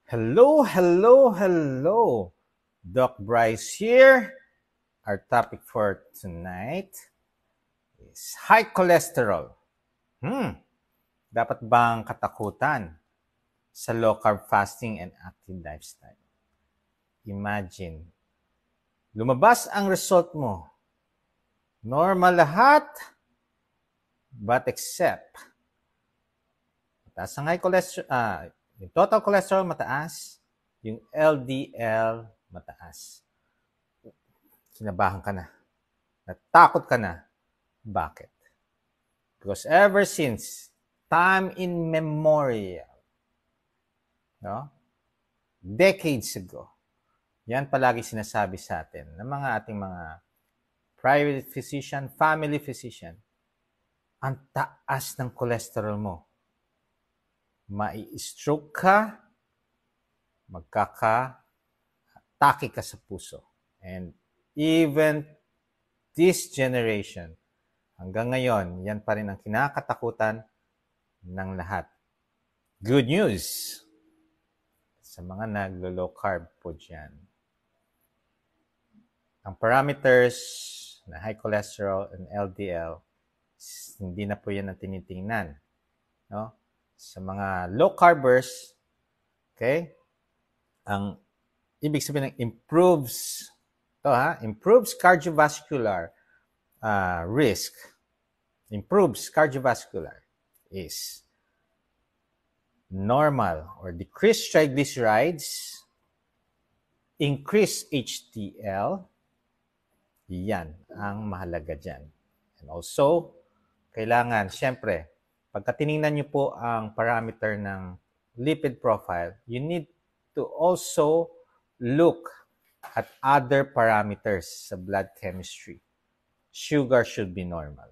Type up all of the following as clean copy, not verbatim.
Hello, hello, hello. Doc Bryce here. Our topic for tonight is high cholesterol. Dapat bang katakutan sa low carb fasting and active lifestyle? Imagine, lumabas ang result mo. Normal lahat, but except mataas ang high cholesterol, yung total cholesterol mataas, yung LDL mataas. Kinabahan ka na. Natakot ka na. Bakit? Because ever since time immemorial, no? Decades ago, yan palagi sinasabi sa atin ng mga ating mga private physician, family physician, ang taas ng cholesterol mo. Mai-stroke ka, magkaka-atake ka sa puso. And even this generation, hanggang ngayon, yan pa rin ang kinakatakutan ng lahat. Good news sa mga naglo-low carb po dyan. Ang parameters na high cholesterol and LDL, hindi na po yan ang tinitingnan. No? Sa mga low carbers, okay, ang ibig sabihin ng improves cardiovascular risk, improves cardiovascular is normal or decreased triglycerides, increased HDL, yan ang mahalaga dyan. And also, kailangan, syempre, pagka tinignan nyo po ang parameter ng lipid profile, you need to also look at other parameters sa blood chemistry. Sugar should be normal.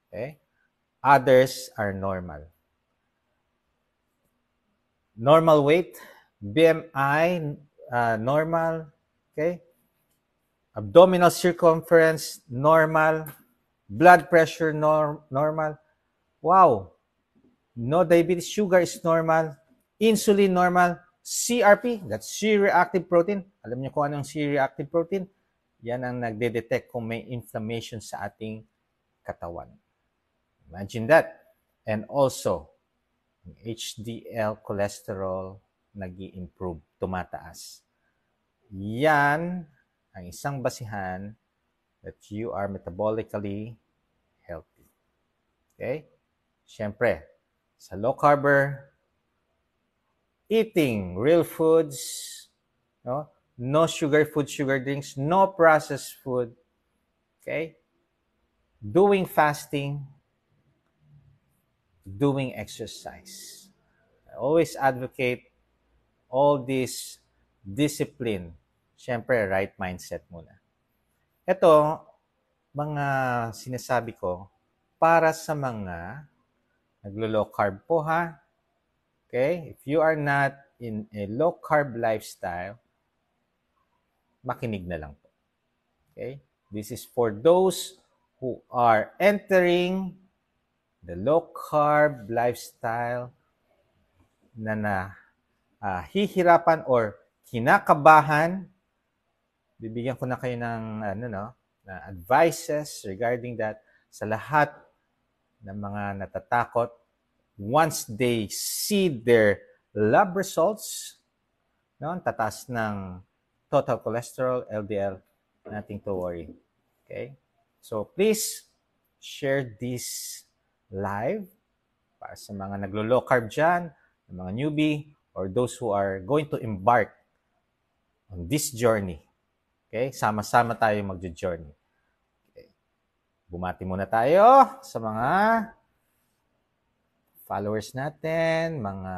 Okay? Others are normal. Normal weight, BMI, normal. Okay? Abdominal circumference, normal. Blood pressure, normal. Wow! No diabetes, sugar is normal. Insulin, normal. CRP, that's C-reactive protein. Alam niyo kung anong C-reactive protein? Yan ang nagde-detect kung may inflammation sa ating katawan. Imagine that. And also, HDL cholesterol nag-i-improve, tumataas. Yan ang isang basihan that you are metabolically healthy. Okay? Siyempre, sa low carber, eating real foods, no sugar food, sugar drinks, no processed food, okay? Doing fasting, doing exercise. I always advocate all this discipline. Siyempre, right mindset muna. Ito, mga sinasabi ko, para sa mga naglo-low carb po ha. Okay? If you are not in a low carb lifestyle, makinig na lang po. Okay? This is for those who are entering the low carb lifestyle na hihirapan or kinakabahan. Bibigyan ko na kayo ng na advices regarding that sa lahat ng mga natatakot. Once they see their lab results, tataas ng total cholesterol, LDL, nothing to worry. Okay? So please share this live para sa mga naglo-low carb dyan, mga newbie, or those who are going to embark on this journey. Okay? Sama-sama tayo magjo-journey. Okay. Bumati muna tayo sa mga followers natin, mga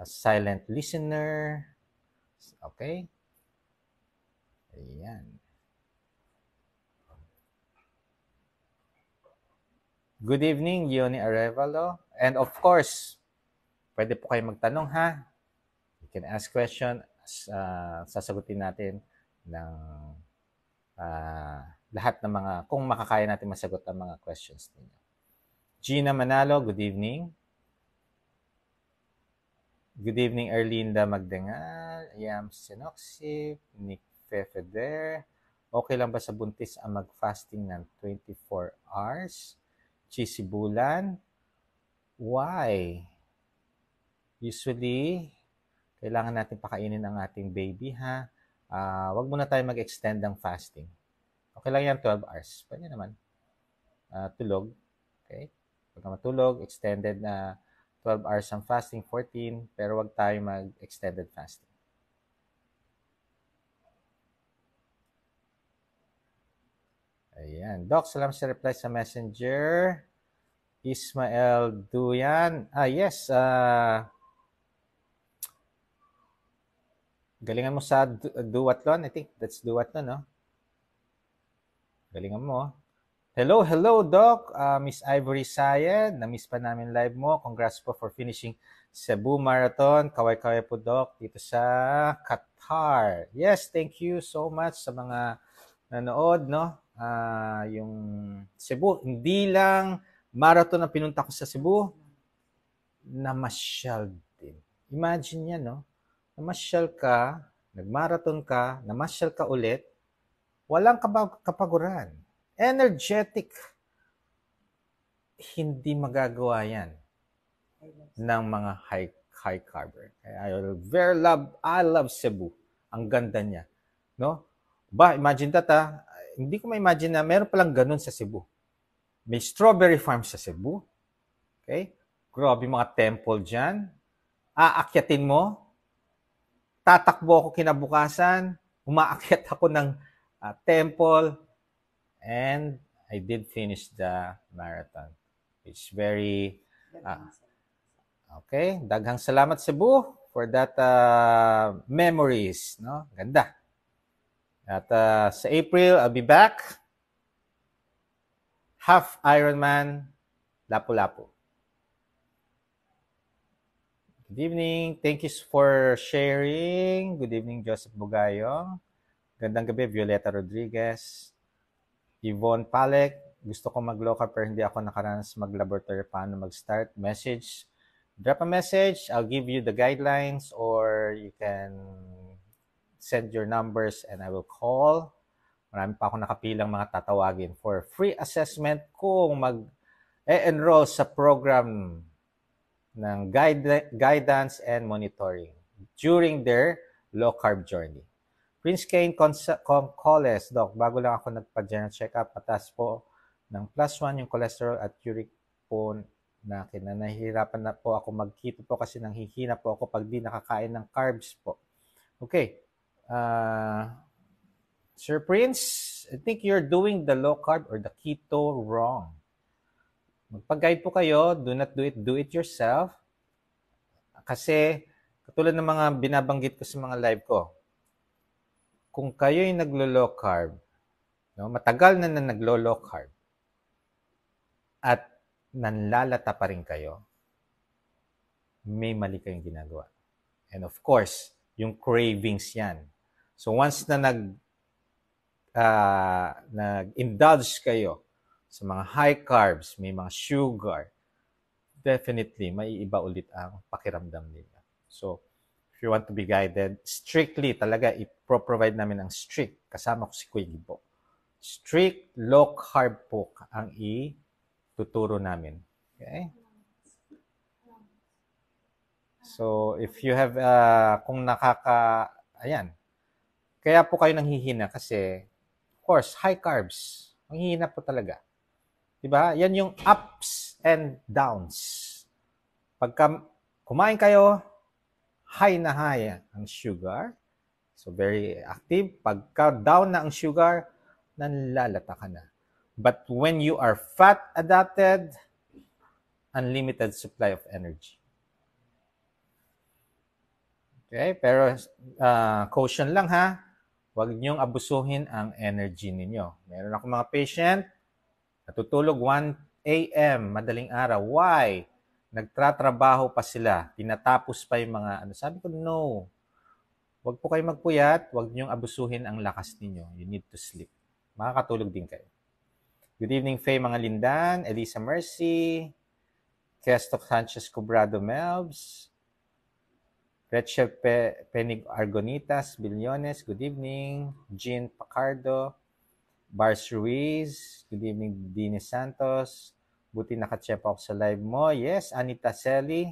silent listener. Okay? Ayan. Good evening, Yoni Arevalo. And of course, pwede po kayo magtanong ha. You can ask question. Sasagutin natin ng lahat ng mga, kung makakaya natin masagot ang mga questions ninyo. Gina Manalo, good evening. Good evening, Erlinda Magdangal, Yam Sinoxip, Nick Fefeder. Okay lang ba sa buntis ang mag-fasting ng 24 hours? Chisibulan. Why? Usually, kailangan natin pakainin ang ating baby, ha? Wag muna tayo mag-extend ng fasting. Okay lang yan, 12 hours. Pwede naman. Tulog. Okay? Pag matulog, extended na 12 hours ang fasting, 14, pero wag tayo mag-extended fasting. Ayan. Doc, salamat sa reply sa messenger. Ismael Duyan. Yes. Galingan mo sa duathlon. I think that's duathlon, no? Galingan mo. Hello, Doc. Miss Ivory Sayed. Na-miss pa namin live mo. Congrats po for finishing Cebu Marathon. Kaway-kaway po, Doc, dito sa Qatar. Yes, thank you so much sa mga nanood, no? Yung Cebu, hindi lang marathon na pinunta ko sa Cebu, namasyal din. Imagine yan, no? Namasyal ka, nagmarathon ka, namasyal ka ulit, walang kapaguran. Energetic. Hindi magagawa yan ng mga high carber. I love Cebu. Ang ganda niya. No? Imagine that, hindi ko ma-imagine na meron palang ganun sa Cebu. May strawberry farm sa Cebu. Okay? Grabe mga temple dyan. Aakyatin mo. Tatakbo ako kinabukasan. Umaakyat ako ng temple. And I did finish the marathon. It's very... okay. Daghang salamat Cebu for that memories. No? Ganda. At sa April, I'll be back. Half Ironman, Lapu-Lapu. Good evening. Thank you for sharing. Good evening, Joseph Bugayong. Gandang gabi, Violeta Rodriguez. Yvonne Palek. Gusto ko mag-low carb pero hindi ako nakaranas mag-laboratory. Paano mag-start? Message. Drop a message. I'll give you the guidelines or you can send your numbers and I will call. Marami pa ako nakapilang mga tatawagin for free assessment kung mag-enroll sa program ng guidance and monitoring during their low-carb journey. Prince Kane Concoles, Doc, bago lang ako nagpa-general check-up, patas po ng +1 yung cholesterol at uric po na nahihirapan na po ako mag-keto po kasi nanghihina po ako pag di nakakain ng carbs po. Okay. Sir Prince, I think you're doing the low carb or the keto wrong. Magpag-guide po kayo, do not do it yourself. Kasi, katulad ng mga binabanggit ko sa mga live ko, kung kayo'y naglo-low carb, no, matagal na naglo-low carb, at nanlalata pa rin kayo, may mali kayong ginagawa. And of course, yung cravings yan. So once na nag-indulge kayo sa mga high carbs, may mga sugar, definitely, maiiba ulit ang pakiramdam nila. So, if you want to be guided, strictly talaga, i-provide namin ang strict. Kasama ko si Kuya Gibo. Strict low carb po ang ituturo namin. Okay? So, if you have, kung ayan, kaya po kayo nanghihina kasi, of course, high carbs. Manghihina po talaga. Diba? Yan yung ups and downs. Pagka kumain kayo, high na high ang sugar. So, very active. Pagka down na ang sugar, nanlalata ka na. But when you are fat adapted, unlimited supply of energy. Okay? Pero, caution lang ha. Huwag niyong abusuhin ang energy ninyo. Meron ako mga patient, natutulog 1 a.m. madaling araw. Why? Nagtratrabaho pa sila. Tinatapos pa yung mga ano. Sabi ko, no. Huwag po kayo magpuyat. Huwag niyong abusuhin ang lakas ninyo. You need to sleep. Makakatulog din kayo. Good evening, Faye Mga Lindan, Elisa Mercy, Kesto Sanchez Cobrado Melbs, Rachel Penig Argonitas Billones, good evening. Jean Pacardo, Bars Ruiz, good evening. Dini Santos, buti nakatsyep ako sa live mo. Yes, Anita Selly,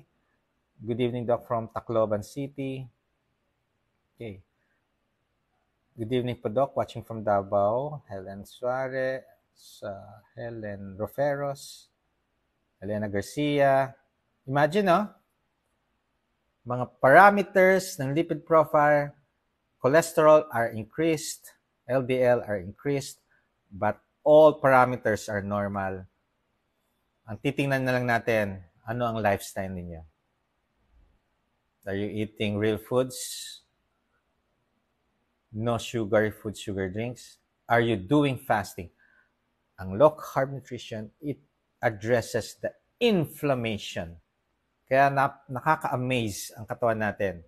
good evening Doc from Tacloban City. Okay. Good evening po Doc, watching from Davao. Helen Suarez, Helen Roferos, Elena Garcia. Imagine, no? Mga parameters ng lipid profile, cholesterol are increased, LDL are increased, but all parameters are normal. Ang titingnan na lang natin, ano ang lifestyle ninyo? Are you eating real foods? No sugary food, sugar drinks? Are you doing fasting? Ang low-carb nutrition, it addresses the inflammation. Kaya nakaka-amaze ang katawan natin.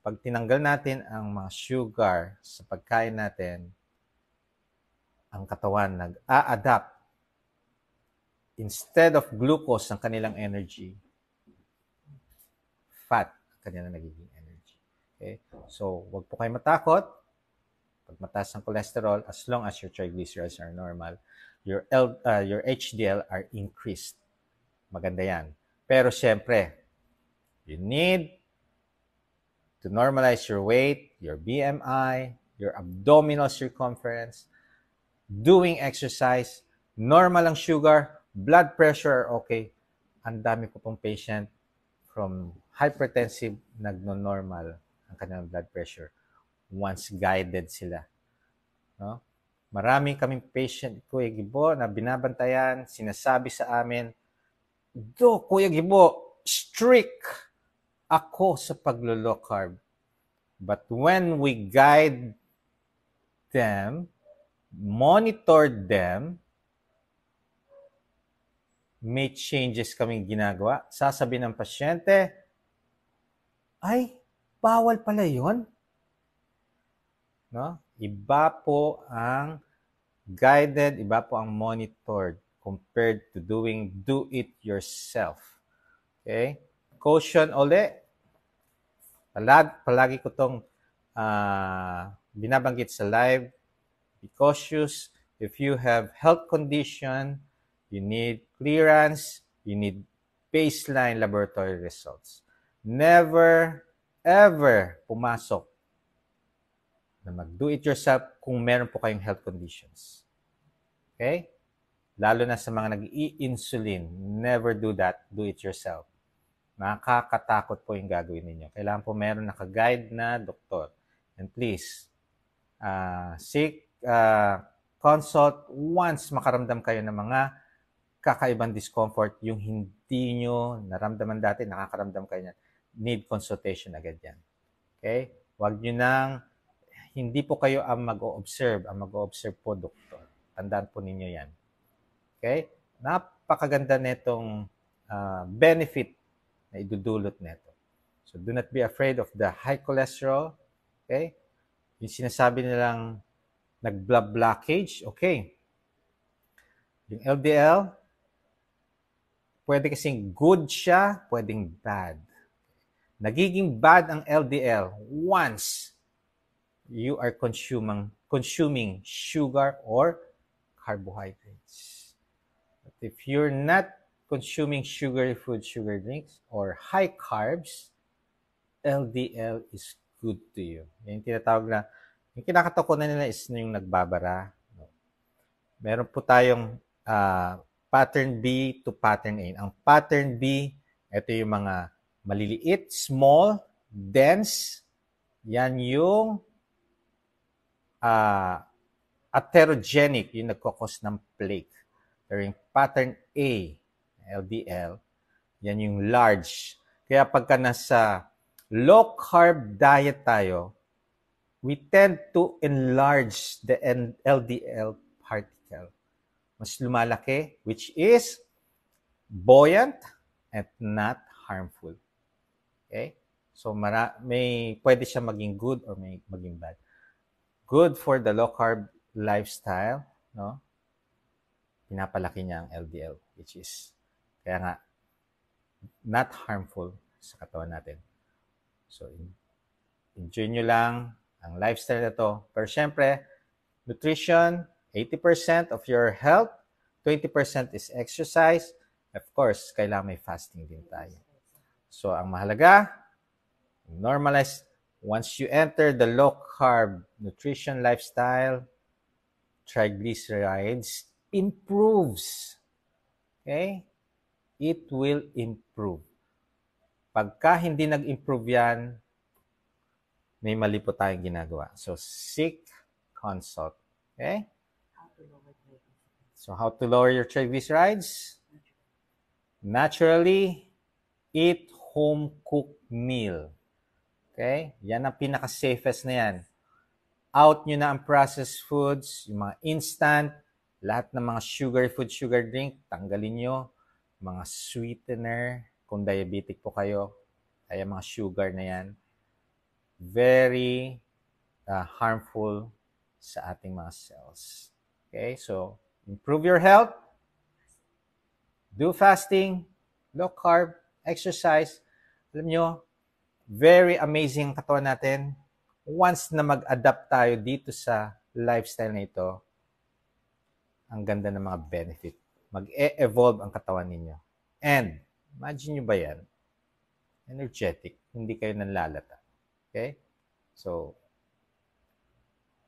Pag tinanggal natin ang mga sugar sa pagkain natin, ang katawan nag-a-adapt. Instead of glucose ang kanilang energy, fat ang kanilang nagiging energy. Okay? So, wag po kayo matakot. Pag mataas ang cholesterol, as long as your triglycerides are normal, your HDL are increased. Maganda yan. Pero syempre, you need to normalize your weight, your BMI, your abdominal circumference, doing exercise, normal ang sugar, blood pressure are okay. Ang dami ko pong patient from hypertensive nagno-normal ang kanilang blood pressure once guided sila. No? Maraming kaming patient, Kuya Gibo, na binabantayan, sinasabi sa amin, Kuya Gibo, strict ako sa paglo-low carb. But when we guide them, monitor them, may changes kaming ginagawa. Sasabihin ng pasyente, ay, bawal pala yun. No? Iba po ang guided, iba po ang monitored compared to doing do it yourself. Okay? Caution ulit. Palagi ko itong binabanggit sa live. Be cautious. If you have health condition, you need clearance, you need baseline laboratory results. Never, ever pumasok na mag-do-it-yourself kung meron po kayong health conditions. Okay? Lalo na sa mga nag-i-insulin, never do that, do it yourself. Nakakatakot po yung gagawin ninyo. Kailangan po meron naka-guide na doktor. And please, consult once makaramdam kayo ng mga kakaibang discomfort, yung hindi nyo naramdaman dati, nakakaramdam kayo niyan. Need consultation agad yan. Okay? Huwag nyo nang, hindi po kayo ang mag-o-observe. Ang mag-o-observe po, doktor. Tandaan po ninyo yan. Okay? Napakaganda nitong benefit na idudulot nito. So, do not be afraid of the high cholesterol. Okay? Yung sinasabi nilang nag-blood blockage. Okay. Yung LDL, pwede kasing good siya, pwedeng bad. Nagiging bad ang LDL once you are consuming sugar or carbohydrates. But if you're not consuming sugary food, sugar drinks, or high carbs, LDL is good to you. Yung tinatawag na, yung kinakatakunan nila is yung nagbabara. Meron po tayong pattern B to pattern A. Ang pattern B, ito yung mga maliliit, small, dense. Yan yung atherogenic, yung nagkakos ng plaque. Pero yung pattern A, LDL, yan yung large. Kaya pagka nasa low-carb diet tayo, we tend to enlarge the LDL particle. Mas lumalaki, which is buoyant and not harmful. Okay? So, may pwede siya maging good or may maging bad. Good for the low-carb lifestyle, no? Pinapalaki niya ang LDL, which is, kaya nga, not harmful sa katawan natin. So, enjoy nyo lang ang lifestyle na to. Pero syempre, nutrition, 80% of your health, 20% is exercise. Of course, kailangan may fasting din tayo. So, ang mahalaga, normalize. Once you enter the low-carb nutrition lifestyle, triglycerides improves. Okay? It will improve. Pagka hindi nag-improve yan, may mali po tayong ginagawa. So, seek consult. Okay? So, how to lower your triglycerides? Naturally, eat home-cooked meal. Okay? Yan ang pinaka-safest na yan. Out nyo na ang processed foods, yung mga instant, lahat ng mga sugar food, sugar drink, tanggalin nyo. Mga sweetener, kung diabetic po kayo, ay mga sugar na yan. Very harmful sa ating mga cells. Okay? So, improve your health, do fasting, low carb, exercise. Alam nyo, very amazing katawan natin. Once na mag-adapt tayo dito sa lifestyle na ito, ang ganda ng mga benefit. Mag-e-evolve ang katawan ninyo. And, imagine nyo ba yan? Energetic. Hindi kayo nanlalata. Okay? So,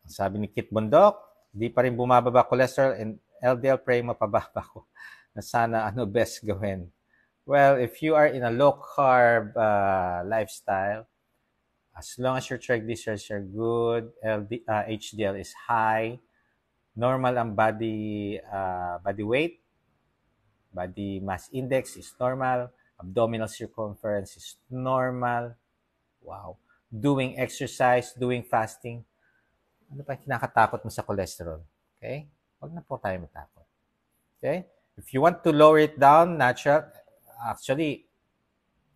sabi ni Kit Bondok, di pa rin bumababa cholesterol and LDL, pray mapababa ko. Na sana ano best gawin. Well, if you are in a low-carb lifestyle, as long as your triglycerides are good, HDL is high, normal ang body weight, body mass index is normal, abdominal circumference is normal. Wow. Doing exercise, doing fasting, ano pa kinakatakot mo sa cholesterol? Okay? Huwag na po tayo matakot. Okay? If you want to lower it down, natural, actually,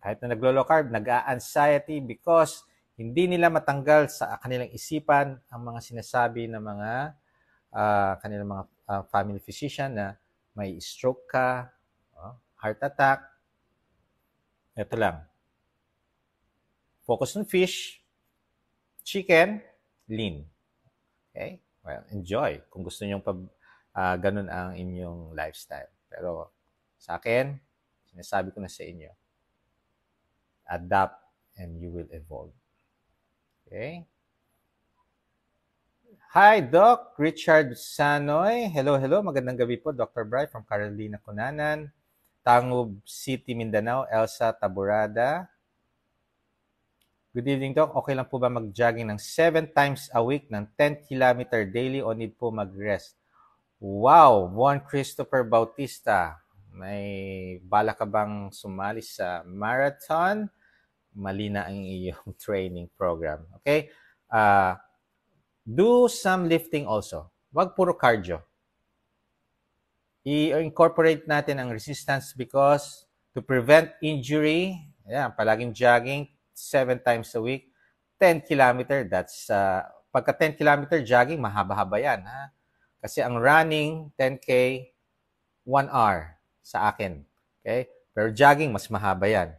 kahit na naglo-low carb, nag-a-anxiety because hindi nila matanggal sa kanilang isipan ang mga sinasabi ng mga kanilang mga family physician na may stroke ka, heart attack. Ito lang. Focus on fish, chicken, lean. Okay? Well, enjoy kung gusto nyo ganun ang inyong lifestyle. Pero sa akin, sinasabi ko na sa inyo, adapt and you will evolve. Okay? Hi, Doc. Richard Sanoy. Hello, hello. Magandang gabi po, Dr. Bry from Carolina, Cunanan. Tangub City, Mindanao. Elsa Taburada. Good evening, Doc. Okay lang po ba mag-jogging ng 7 times a week ng 10 km daily o need po mag-rest? Wow! Juan Christopher Bautista. May bala ka bang sumali sa marathon? Mali na ang iyong training program. Okay? Do some lifting also. Wag puro cardio. I-incorporate natin ang resistance because to prevent injury, palaging jogging, 7 times a week, 10 kilometer, that's, pagka 10 kilometer jogging, mahaba-haba yan. Ha? Kasi ang running, 10K, 1 hour sa akin. Okay? Pero jogging, mas mahaba yan.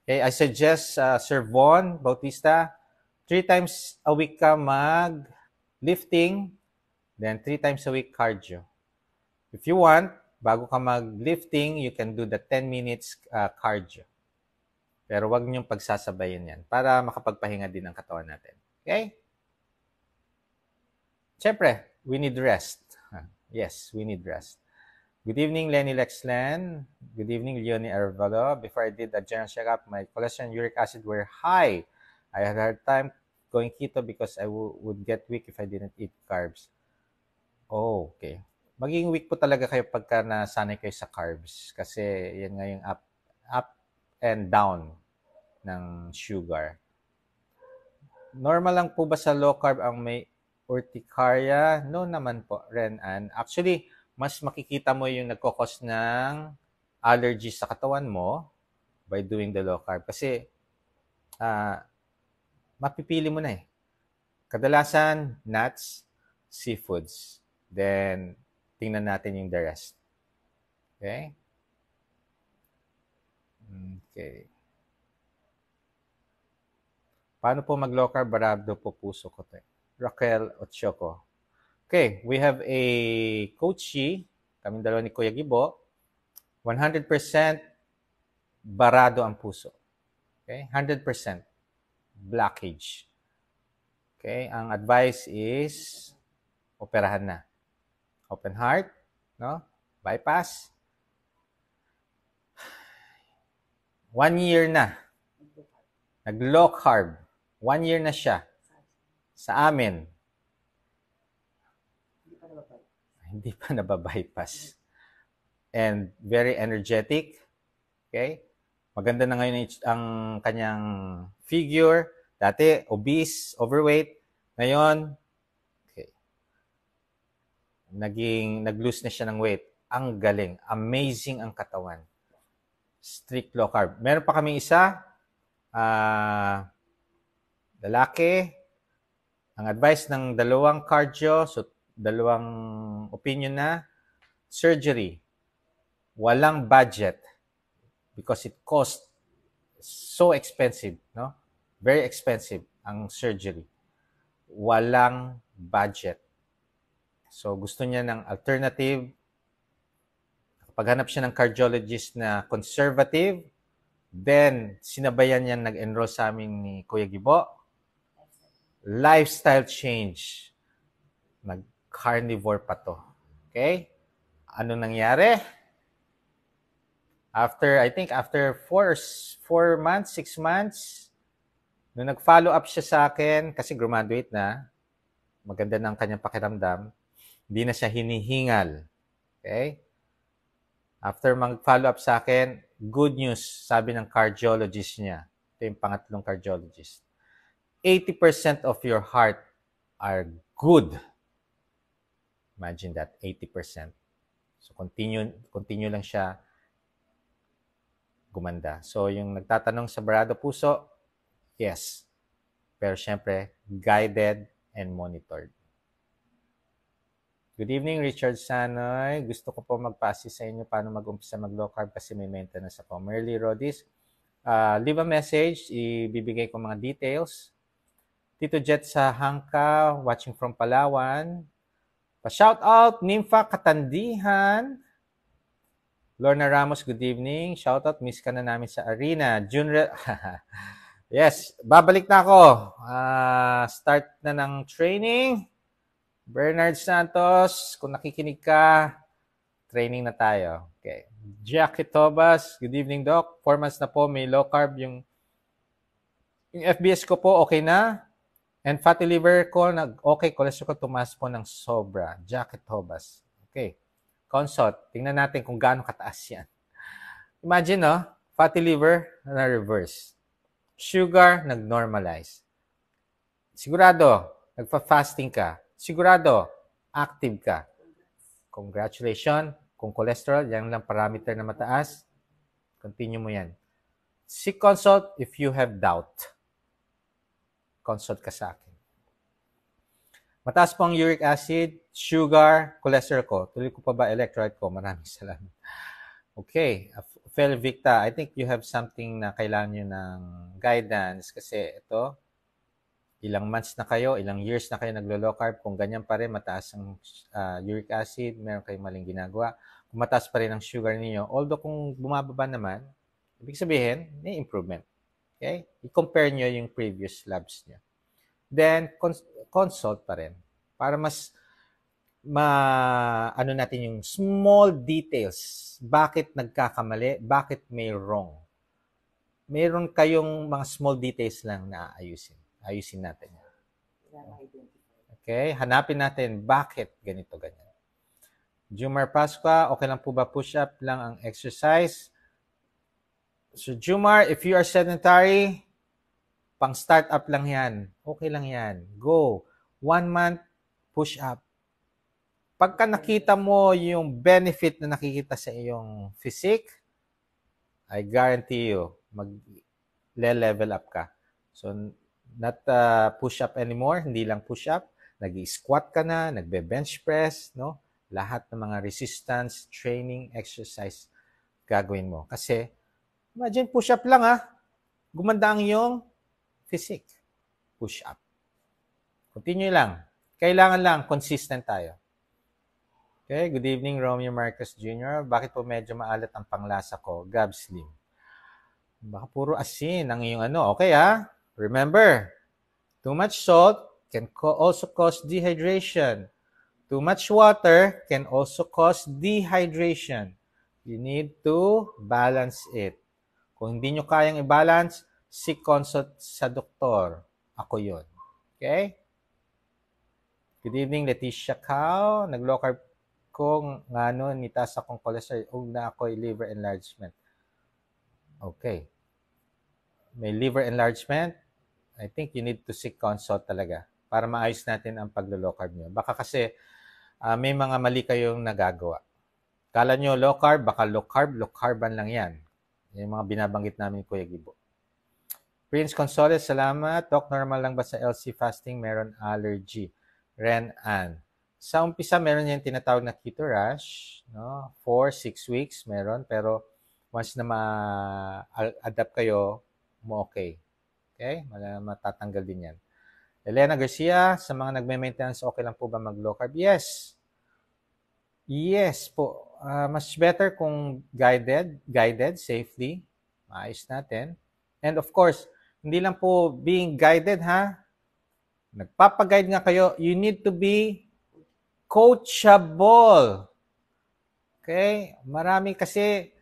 Okay? I suggest, Sir Von Bautista, 3 times a week ka mag-lifting, then 3 times a week cardio. If you want, bago ka mag-lifting, you can do the 10 minutes cardio. Pero wag niyong pagsasabayin yan para makapagpahinga din ang katawan natin. Okay? Siyempre, we need rest. Yes, we need rest. Good evening, Lenny Lexlen. Good evening, Leonie Arvalo. Before I did a general checkup, my cholesterol and uric acid were high. I had a hard time going keto because I would get weak if I didn't eat carbs. Oh, okay. Magiging weak po talaga kayo pagka nasanay kayo sa carbs. Kasi yan nga yung up and down ng sugar. Normal lang po ba sa low carb ang may urticaria? No naman po, Renan. Actually, mas makikita mo yung nagkakos ng allergies sa katawan mo by doing the low carb. Kasi mapipili mo na eh. Kadalasan, nuts, seafoods. Then, tingnan natin yung the rest. Okay? Okay. Paano po mag-low carb? Barado po puso ko. Raquel Ochoco. Okay, we have a coachee, kaming dalawa ni Kuya Gibo, 100% barado ang puso. Okay, 100% blockage. Okay, ang advice is operahan na. Open heart, no? Bypass. 1 year na. Nag-low carb. 1 year na siya. Sa amin. Hindi pa nababypass. And very energetic. Okay? Maganda na ngayon ang kanyang figure. Dati, obese, overweight. Ngayon, okay, nag-lose na siya ng weight. Ang galing. Amazing ang katawan. Strict low carb. Meron pa kaming isa, lalaki. Ang advice ng dalawang cardio, so dalawang opinion na, surgery. Walang budget because it costs so expensive, no? Very expensive ang surgery. Walang budget. So gusto niya ng alternative. Paghanap siya ng cardiologist na conservative, then sinabayan niya nag-enroll sa amin ni Kuya Gibo. Lifestyle change. Nag-carnivore pa to. Okay? Ano nangyari? I think after 4 months, 6 months, nung nag-follow up siya sa akin, kasi graduate na, maganda ng kanyang pakiramdam, hindi na siya hinihingal. Okay? After mag-follow up sa akin, good news, sabi ng cardiologist niya. Ito yung pangatlong cardiologist. 80% of your heart are good. Imagine that, 80%. So continue lang siya gumanda. So yung nagtatanong sa barado puso, yes. Pero syempre, guided and monitored. Good evening, Richard Sanoy. Gusto ko po magpa-assist sa inyo paano mag-umpisa mag-low carb kasi may maintenance ako. Merly Rodis, leave a message. Ibibigay ko mga details. Tito Jet sa Hangka, watching from Palawan. Pa-shout out, Nympha Katandihan. Lorna Ramos, good evening. Shout out, miss ka na namin sa arena. Yes, babalik na ako. Start na ng training. Bernard Santos, kung nakikinig ka, training na tayo. Okay. Jackie Tobas, good evening, Doc. 4 months na po, may low carb. Yung FBS ko po, okay na. And fatty liver ko, okay, cholesterol ko tumaas po ng sobra. Jackie Tobas. Okay. Consult. Tingnan natin kung gaano kataas yan. Imagine, no? Fatty liver na reverse. Sugar, nag-normalize. Sigurado, nagpa-fasting ka. Sigurado, active ka. Congratulations. Kung cholesterol, yan lang parameter na mataas, continue mo yan. Seek consult if you have doubt. Consult ka sa akin. Mataas po ang uric acid, sugar, cholesterol ko. Tuloy ko pa ba electrolyte ko? Maraming salamat. Okay. Fel Victa, I think you have something na kailangan nyo ng guidance kasi ito, ilang months na kayo, ilang years na kayo naglo-low carb. Kung ganyan pa rin, mataas ang uric acid, meron kayong maling ginagawa. Kung mataas pa rin ang sugar niyo, although kung bumababa naman, ibig sabihin, may improvement. Okay? I-compare nyo yung previous labs niyo. Then, consult pa rin. Para mas ano natin yung small details. Bakit nagkakamali? Bakit may wrong? Meron kayong mga small details lang na aayusin. Ayusin natin. Okay? Hanapin natin bakit ganito, ganyan. Jumar Pasqua, okay lang po ba push-up lang ang exercise? So, Jumar, if you are sedentary, pang start-up lang yan. Okay lang yan. Go. 1 month, push up. Pagka nakita mo yung benefit na nakikita sa iyong physique, I guarantee you, mag-level up ka. So, not push up anymore, hindi lang push up. Nag-squat ka na, nagbe-bench press, no? Lahat ng mga resistance, training, exercise gagawin mo. Kasi, imagine push up lang gumanda ang iyong physique. push up. Continue lang. Kailangan lang, consistent tayo. Okay, good evening, Romeo Marcos Jr. Bakit po medyo maalat ang panglasa ko? Gab Slim. Baka puro asin ang iyong ano. Okay remember, too much salt can also cause dehydration. Too much water can also cause dehydration. You need to balance it. Kung hindi nyo kayang i-balance, seek consult sa doktor. Ako yun. Okay? Good evening, Leticia Cao. Nag-low carb ko ngano nitas akong cholesterol. Huwag na ako'y liver enlargement. Okay. May liver enlargement, I think you need to seek consult talaga para maayos natin ang paglo-low carb nyo. Baka kasi may mga mali kayong nagagawa. Kala nyo low carb, baka low carban lang yan. Yung mga binabanggit namin, Kuya Gibo. Prince Consoles, salamat. Doc, normal lang ba sa LC fasting? Meron allergy. Ren Ann. Sa umpisa, meron yung tinatawag na keto rash. No? 4-6 weeks meron. Pero once na ma-adapt kayo, okay. Okay? Matatanggal din yan. Elena Garcia, sa mga nagme-maintenance, okay lang po ba mag-low carb? Yes. Yes po. Mas better kung guided safely. Maayos natin. And of course, hindi lang po being guided Nagpapaguide nga kayo, you need to be coachable. Okay? Marami kasi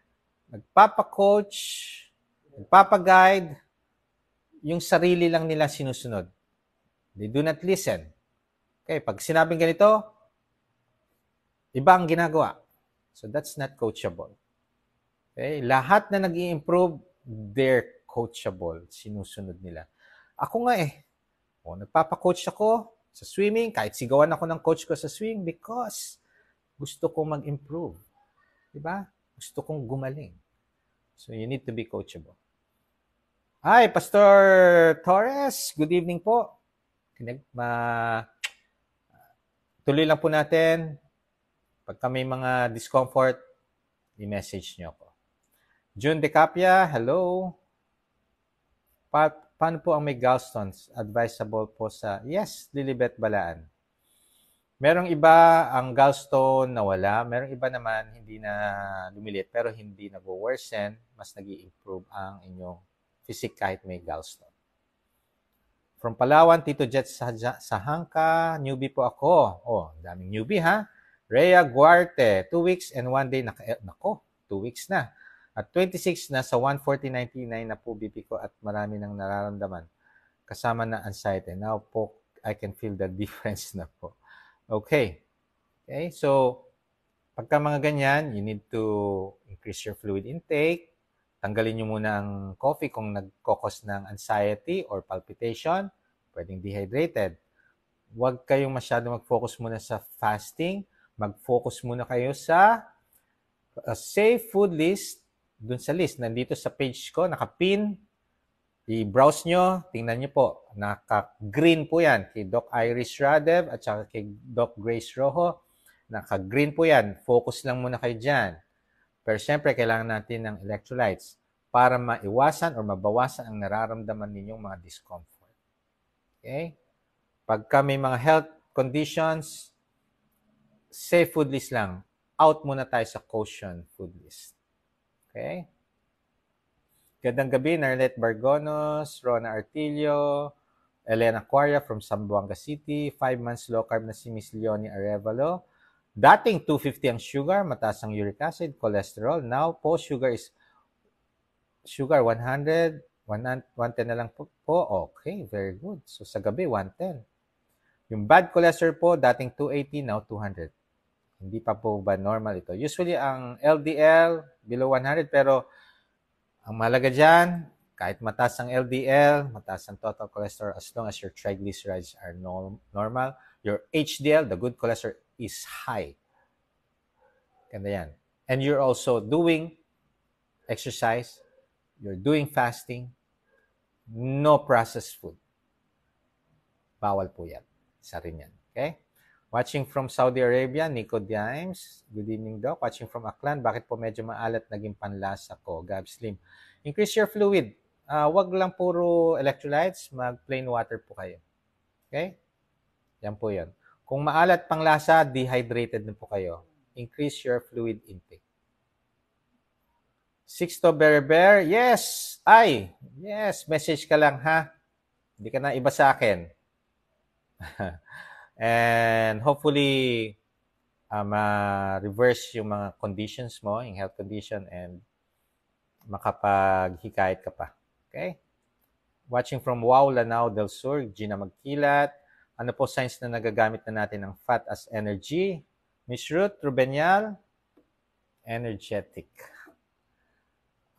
nagpapacoach, nagpapaguide, yung sarili lang nila sinusunod. They do not listen. Okay? Pag sinabing ganito, iba ang ginagawa. So that's not coachable. Okay? Lahat na nag-i-improve, they're coachable. Sinusunod nila. Ako nga nagpapacoach ako sa swimming, kahit sigawan ako ng coach ko sa swimming because gusto kong mag-improve. Diba? Gusto kong gumaling. So you need to be coachable. Hi, Pastor Torres. Good evening po. Tuloy lang po natin. Pagka may mga discomfort, i-message nyo ako. June Decapia, hello. Paano po ang may gallstones? Advisable po sa, yes, Lilibet Balaan. Merong iba ang gallstone na wala. Merong iba naman hindi na lumilit pero hindi nag-worsen. Mas nag-i-improve ang inyong physique kahit may gallstone. From Palawan, Tito Jet Sahangka, newbie po ako. Daming newbie Rhea Guarte, 2 weeks and 1 day. 2 weeks na. At 26 na sa 140.99 na po BP ko at marami nang nararamdaman. Kasama na anxiety. Now po, I can feel the difference na po. Okay. So, pagka mga ganyan, you need to increase your fluid intake. Tanggalin nyo muna ang coffee kung nagkokos ng anxiety or palpitation. Pwedeng dehydrated. Huwag kayong masyado mag-focus muna sa fasting. Mag-focus muna kayo sa safe food list. Dun sa list, nandito sa page ko, naka-pin. I-browse nyo, tingnan nyo po. Naka-green po yan. Kay Doc Iris Radev at saka kay Doc Grace Rojo. Naka-green po yan. Focus lang muna kayo dyan. Pero syempre, kailangan natin ng electrolytes para maiwasan o mabawasan ang nararamdaman ninyong mga discomfort. Okay? Pagka may mga health conditions, safe food list lang. Out muna tayo sa caution food list. Okay? Gandang gabi, Narlet Bargonos, Rona Artilio, Elena Quaria from Zamboanga City, 5 months low carb na si Miss Leonie Arevalo. Dating 250 ang sugar, mataas ang uric acid, cholesterol. Now po, sugar 100, 110 na lang po. Okay, very good. So sa gabi, 110. Yung bad cholesterol po, dating 280, now 200. Hindi pa po ba normal ito? Usually, ang LDL, below 100, pero ang mahalaga dyan, kahit mataas ang LDL, mataas ang total cholesterol, as long as your triglycerides are normal, your HDL, the good cholesterol, is high. Ganda yan. And you're also doing exercise, you're doing fasting, no processed food. Bawal po yan. Isa rin yan. Okay? Watching from Saudi Arabia, Nico Dimes. Good evening, Doc. Watching from Aklan, bakit po medyo maalat naging panlasa ko? Gab Slim. Increase your fluid. wag lang puro electrolytes, mag plain water po kayo. Okay? Yan po yun. Kung maalat pang lasa, dehydrated na po kayo. Increase your fluid intake. Sixto Bear, yes! Ay! Yes, message ka lang ha. Hindi ka na iba sa akin. And hopefully, ma-reverse yung mga conditions mo, yung health condition, and makapag-hikayat ka pa. Okay? Watching from Wow, Lanao del Sur, Gina Magkilat. Ano po signs na nagagamit na natin ng fat as energy? Miss Ruth Rubenial, energetic.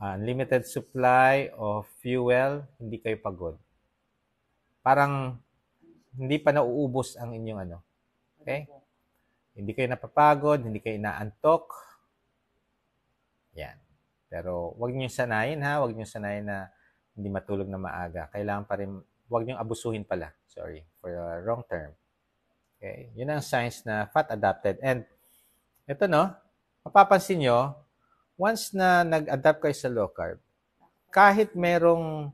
Unlimited supply of fuel, hindi kayo pagod. Parang hindi pa nauubos ang inyong ano. Okay? Hindi kayo napapagod, hindi kayo inaantok. Yan. Pero wag niyo sanayin ha, wag niyo sanayin na hindi matulog na maaga. Kailangan pa rin, wag niyo abusuhin pala. Sorry, for the wrong term. Okay? Yun ang signs na fat adapted. And ito no, mapapansin nyo, once na nag-adapt kayo sa low carb, kahit merong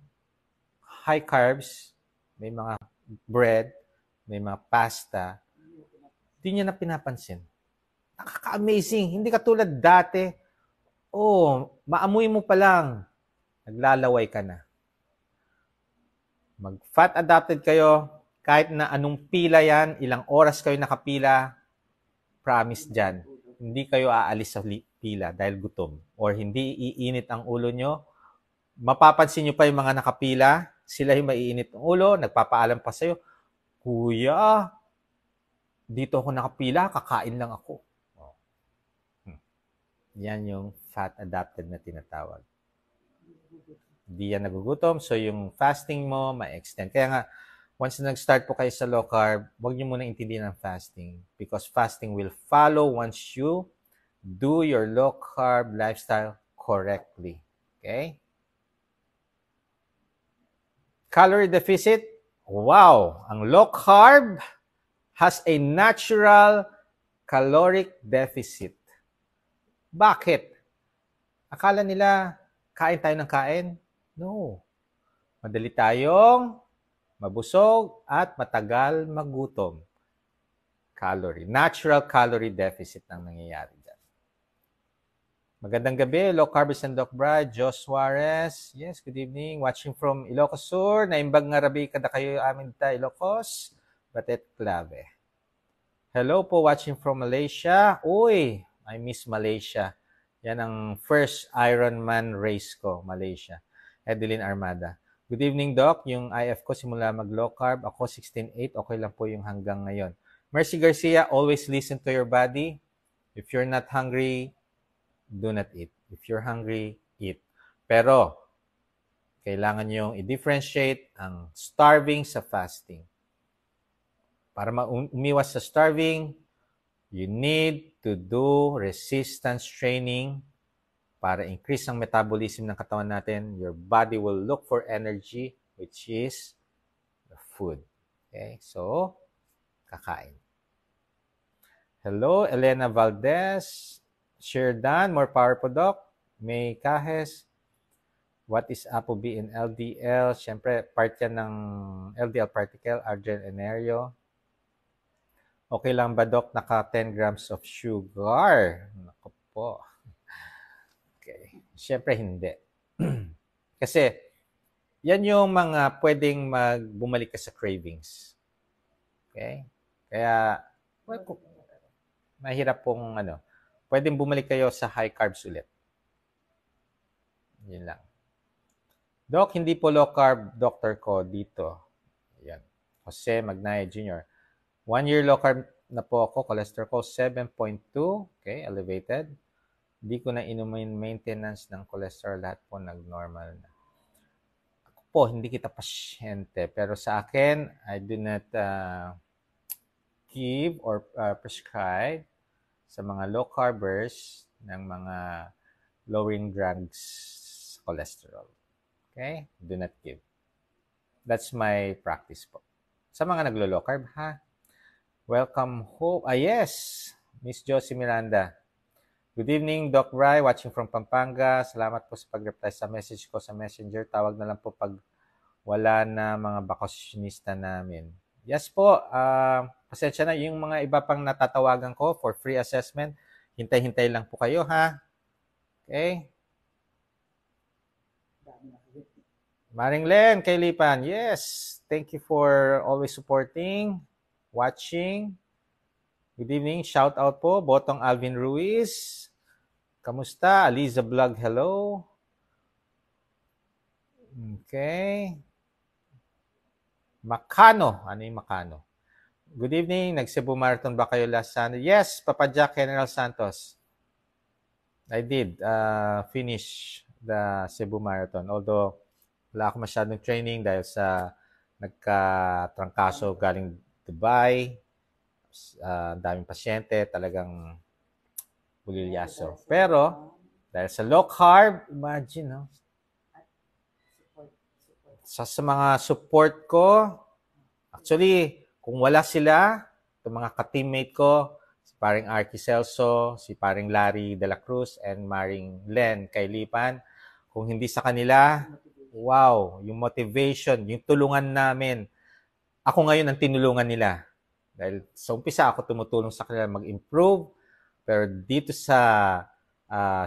high carbs, may mga bread, may mga pasta, hindi niya na pinapansin. Nakaka-amazing. Hindi katulad dati, maamoy mo pa lang, naglalaway ka na. Mag-fat adapted kayo, kahit na anong pila yan, ilang oras kayo nakapila, promise dyan, hindi kayo aalis sa pila dahil gutom. Or hindi iinit ang ulo nyo. Mapapansin nyo pa yung mga nakapila, sila yung maiinit ang ulo, nagpapaalam pa sa'yo, Kuya, dito ako nakapila, kakain lang ako. Yan yung fat adapted na tinatawag. Hindi yan nagugutom, so yung fasting mo ma-extend. Kaya nga, once na nag-start po kayo sa low carb, huwag nyo muna intindihan ang fasting because fasting will follow once you do your low carb lifestyle correctly. Okay? Calorie deficit, wow! Ang low carb has a natural caloric deficit. Bakit? Akala nila kain tayo ng kain? No. Madali tayong mabusog at matagal magutom. Natural calorie deficit ang nangyayari dyan. Magandang gabi, Low Carbs and Doc Brad, Jos Suarez. Yes, good evening. Watching from Ilocos Sur. Naimbag nga rabi kada kayo amin ta Ilocos. Batet Clave. Hello po, watching from Malaysia. Uy, I miss Malaysia. Yan ang first Ironman race ko, Malaysia. Edeline Armada. Good evening, Doc. Yung IF ko simula mag-low carb. Ako 16.8. Okay lang po yung hanggang ngayon. Mercy Garcia, always listen to your body. If you're not hungry, do not eat. If you're hungry, eat. Pero, kailangan yung i-differentiate ang starving sa fasting. Para umiwas sa starving, you need to do resistance training para increase ang metabolism ng katawan natin. Your body will look for energy, which is the food. Okay? So, kakain. Hello, Elena Valdez. Sherdan, more power po, Doc. May Kahes. What is ApoB in LDL? Siyempre, part yan ng LDL particle, Argel Enerio. Okay lang ba, Doc? Naka 10 grams of sugar. Naku po. Okay. Siyempre, hindi. Kasi, yan yung mga pwedeng bumalik ka sa cravings. Okay? Kaya, mahirap pong pwedeng bumalik kayo sa high carbs ulit. Yun lang. Doc, hindi po low carb doctor ko dito. Yan. Jose Magnaya Jr. 1 year low carb na po ako. Cholesterol ko 7.2. Okay, elevated. Hindi ko na inumin maintenance ng cholesterol. Lahat po nag-normal na. Ako po, hindi kita pasyente. Pero sa akin, I do not give or prescribe sa mga low carbers ng mga lowering drugs cholesterol. Okay? Do not give. That's my practice po. Sa mga naglo-low carb, ha? Welcome home. Yes! Miss Josie Miranda. Good evening, Doc Rai, watching from Pampanga. Salamat po sa pag-reply sa message ko sa Messenger. Tawag na lang po pag wala na mga bakasyonista namin. Yes po, pasensya na yung mga iba pang natatawagan ko for free assessment. Hintay-hintay lang po kayo, ha? Okay? Maring Len, kay Lipan, yes. Thank you for always supporting, watching. Good evening, shout out po, Botong Alvin Ruiz. Kamusta? Aliza Vlog, hello. Okay. Makano. Ano yung Makano? Good evening. Nag-Cebu Marathon ba kayo last Sunday? Yes, Papa Jack, General Santos. I did finish the Cebu Marathon. Although, wala ako masyadong training dahil sa nagka-trangkaso galing Dubai. Daming pasyente, talagang bulilyaso. Pero, dahil sa low carb, imagine, no? Sa mga support ko, actually, kung wala sila, itong mga ka-teammate ko, si paring Arky Celso, si paring Larry De La Cruz, and Maring Len Kailipan, kung hindi sa kanila, wow, yung motivation, yung tulungan namin, ako ngayon ang tinulungan nila. Dahil sa umpisa ako tumutulong sa kanila mag-improve, pero dito sa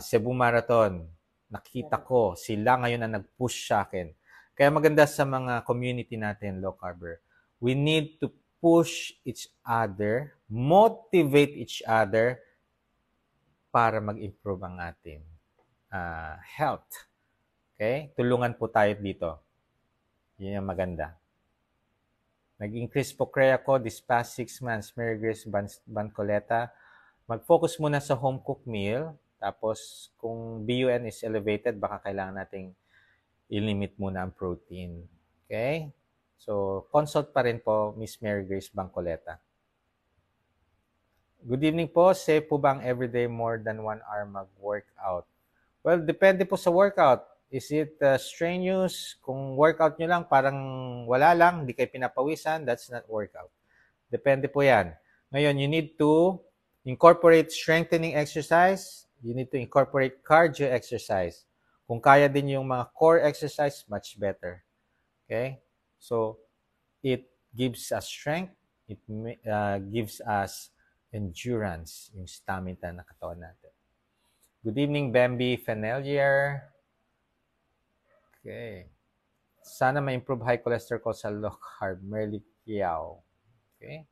Cebu Marathon, nakita ko sila ngayon ang nag-push sa akin. Kaya maganda sa mga community natin, low carber, we need to push each other, motivate each other para mag-improve ang ating health. Okay? Tulungan po tayo dito. Yun yung maganda. Nag-increase po kaya ko this past 6 months, Mary Grace Bancoleta. Mag-focus muna sa home cooked meal. Tapos, kung BUN is elevated, baka kailangan nating i-limit muna ang protein. Okay? So, consult pa rin po, Miss Mary Grace Bancoleta. Good evening po. Safe po bang everyday more than 1 hour mag-workout? Well, depende po sa workout. Is it strenuous? Kung workout nyo lang, parang wala lang, hindi kayo pinapawisan, that's not workout. Depende po yan. Ngayon, you need to incorporate strengthening exercise. You need to incorporate cardio exercise. Kung kaya din yung mga core exercise, much better. Okay? So, it gives us strength. It gives us endurance, yung stamina na katawan natin. Good evening, Bambi Fenelier. Okay. Sana ma-improve high cholesterol ko sa low carb. Merly Kiao. Okay.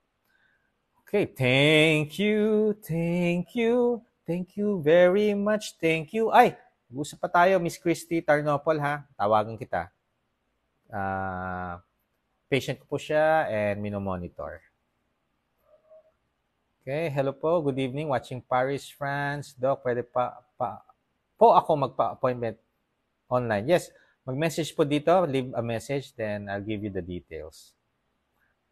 Okay. Thank you. Thank you. Thank you very much. Thank you. Ay, usap pa tayo, Miss Christy Tarnopol, ha? Tawagan kita. Patient ko po siya and minomonitor. Okay. Hello po. Good evening. Watching Paris, France. Doc, pwede po ako magpa-appointment online. Yes. Mag-message po dito, leave a message, then I'll give you the details.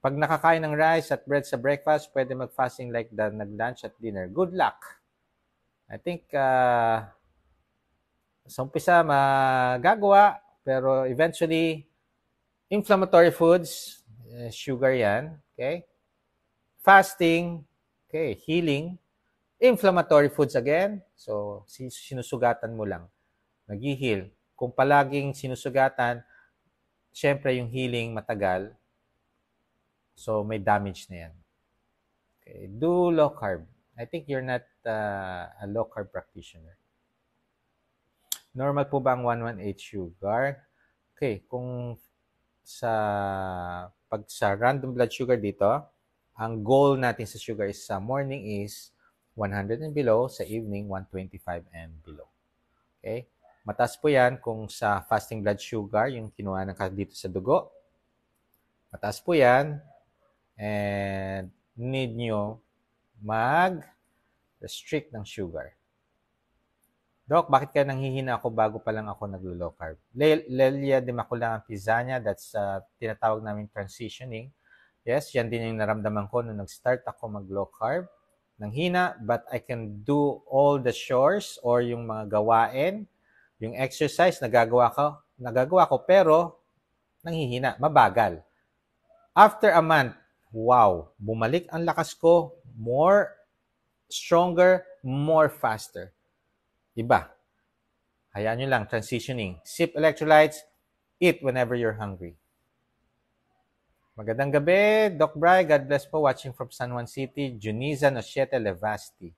Pag nakakain ng rice at bread sa breakfast, pwede mag-fasting like nag-lunch at dinner. Good luck! I think sa umpisa magagawa, pero eventually, inflammatory foods, sugar yan, okay? Fasting, okay, healing, inflammatory foods again, so sinusugatan mo lang, nag-heal. Kung palaging sinusugatan, syempre yung healing matagal. So, may damage na yan. Okay. Do low carb. I think you're not a low carb practitioner. Normal po ba ang 118 sugar? Okay. Kung pag sa random blood sugar dito, ang goal natin sa sugar is sa morning is 100 and below, sa evening 125 and below. Okay? Mataas po yan kung sa fasting blood sugar, yung kinuha ng dito sa dugo. Mataas po yan. And need nyo mag-restrict ng sugar. Doc, bakit kaya nanghihina ako bago pa lang ako naglo-low carb? Lelia de Maculang Pizania, that's tinatawag namin transitioning. Yes, yan din yung naramdaman ko nung nag-start ako mag-low carb. Nanghina, but I can do all the chores or yung mga gawain. Yung exercise, nagagawa ko, pero nanghihina, mabagal. After a month, wow, bumalik ang lakas ko, more stronger, more faster. iba. Hayaan nyo lang, transitioning. Sip electrolytes, eat whenever you're hungry. Magandang gabi, Doc Bry. God bless po. Watching from San Juan City, Juniza Nosiete Levasti.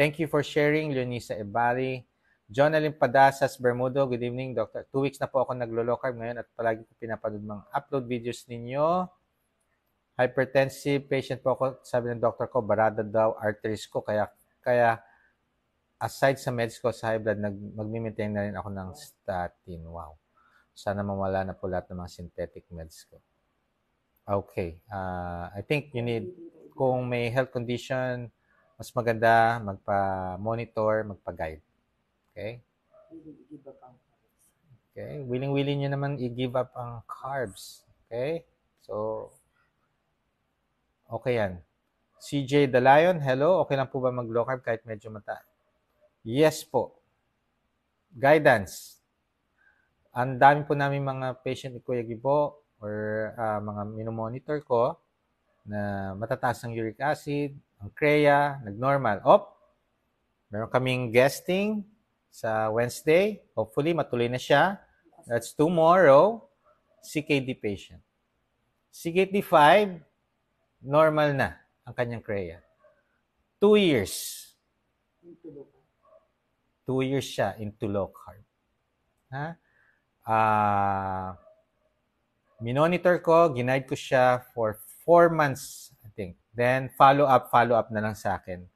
Thank you for sharing, Leonisa Ebari. Jonalyn Padasas Bermudo, good evening, Doctor. 2 weeks na po ako naglo-low carb ngayon at palagi ko pinapanood mga upload videos ninyo. Hypertensive patient po ako, sabi ng doctor ko, barada daw arteries ko, kaya aside sa meds ko sa high blood, mag-maintain na rin ako ng statin. Wow. Sana mawala na po lahat ng mga synthetic meds ko. Okay. I think you need, kung may health condition, mas maganda magpa-monitor, magpa-guide. Okay? Okay. Willing-willing nyo naman i-give up ang carbs. Okay? So, okay yan. CJ The Lion, hello. Okay lang po ba mag-low carb kahit medyo mata? Yes po. Guidance. Ang dami po namin mga patient ni Kuya Gibo or mga minomonitor ko na matataas ang uric acid, ang CREA, nag-normal. Meron kaming guesting sa Wednesday. Hopefully, matuloy na siya. That's tomorrow. CKD patient. CKD 5, normal na ang kanyang CREA. 2 years. 2 years siya into low carb. Ha? Minonitor ko, ginaid ko siya for 4 months, I think. Then, follow up na lang sa akin.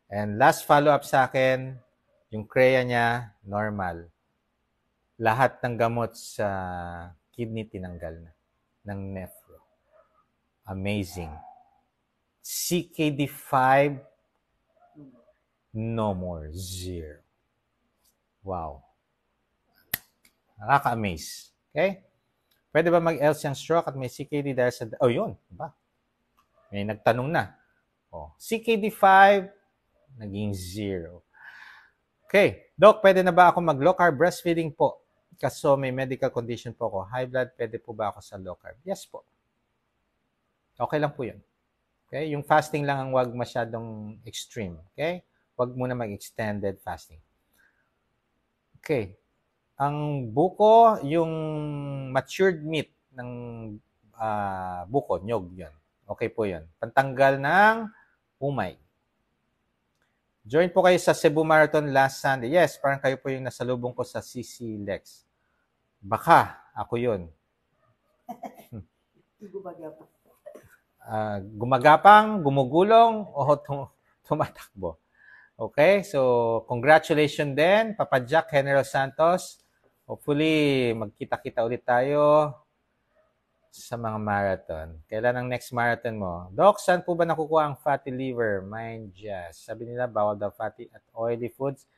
And last follow-up sa akin, yung CREA niya, normal. Lahat ng gamot sa kidney tinanggal na, ng nephro. Amazing. CKD5, no more, 0. Wow. Nakaka-amaze. Okay? Pwede ba mag-else yung stroke at may CKD dahil sa... Oh, yun. Diba? May nagtanong na. CKD5, naging 0. Okay. Doc, pwede na ba ako mag-low carb breastfeeding po? Kaso may medical condition po ako. High blood, pwede po ba ako sa low carb? Yes po. Okay lang po yun. Okay? Yung fasting lang ang wag masyadong extreme. Okay? Wag muna mag-extended fasting. Okay. Ang buko, yung matured meat ng buko, nyog yun. Okay po yun. Pantanggal ng umay. Join po kayo sa Cebu Marathon last Sunday. Yes, parang kayo po yung nasalubong ko sa CC Lex. Baka, ako yun. Gumagapang, gumugulong, o tumatakbo. Okay, so congratulations din, Papa Jack General Santos. Hopefully, magkita-kita ulit tayo sa mga marathon. Kailan ang next marathon mo? Doc, saan po ba nakukuha ang fatty liver? Mind just. Sabi nila, bawal daw fatty at oily foods.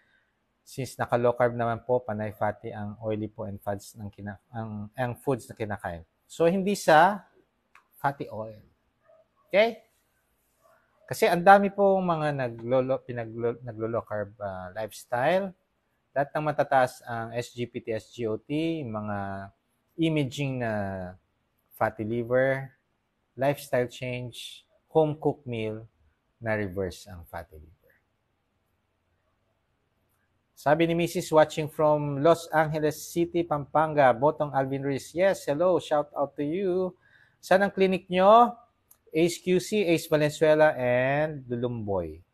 Since naka-low carb naman po, panay fatty ang oily po and fats ang foods na kinakain. So, hindi sa fatty oil. Okay? Kasi ang dami po mga naglo-low carb lifestyle. Lahat ng matataas ang SGPT, SGOT, mga imaging na fatty liver, lifestyle change, home cooked meal na reverse ang fatty liver. Sabi ni Mrs. watching from Los Angeles City, Pampanga, Botong Alvin Ruiz. Yes, hello, shout out to you. Saan ang clinic nyo? Ace QC, Ace Valenzuela, and Lulumboy.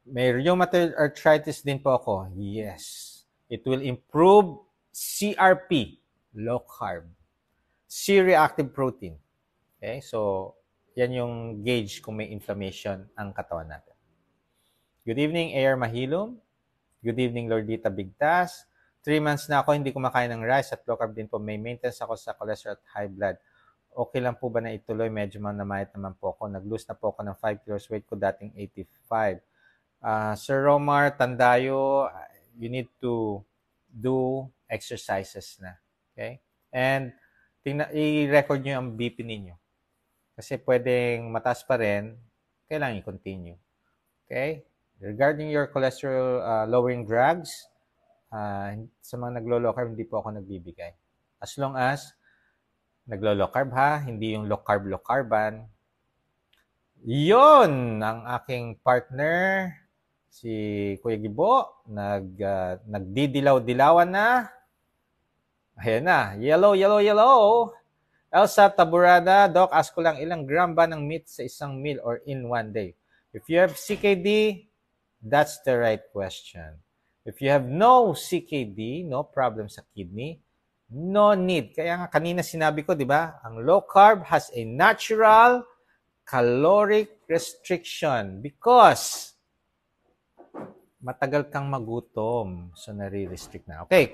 May rheumatoid arthritis din po ako. Yes. It will improve CRP, low carb. C-reactive protein. Okay? So, yan yung gauge kung may inflammation ang katawan natin. Good evening, Air Mahilom. Good evening, Lordita Bigtas. 3 months na ako, hindi kumakain ng rice at low carb din po. May maintenance ako sa cholesterol at high blood. Okay lang po ba na ituloy? Medyo namayat naman po ako. Nag-lose na po ako ng 5 kilos. Weight ko dating 85. Sir Romar Tandayo, you need to do exercises na. Okay? And i-record nyo ang BP ninyo. Kasi pwedeng mataas pa rin, kailangan i-continue. Okay? Regarding your cholesterol lowering drugs, sa mga naglo-low carb, hindi po ako nagbibigay. As long as naglo-low carb ha, hindi yung low carban. Yun ang aking partner Si Kuya Gibo, nagdidilaw-dilawan na. Ayan na. Yellow, yellow, yellow. Elsa Taburada, Doc, ask ko lang, ilang gram ba ng meat sa isang meal or in one day? If you have CKD, that's the right question. If you have no CKD, no problem sa kidney, no need. Kaya nga kanina sinabi ko, di ba? Ang low carb has a natural caloric restriction because matagal kang magutom. So, nare-restrict na. Okay,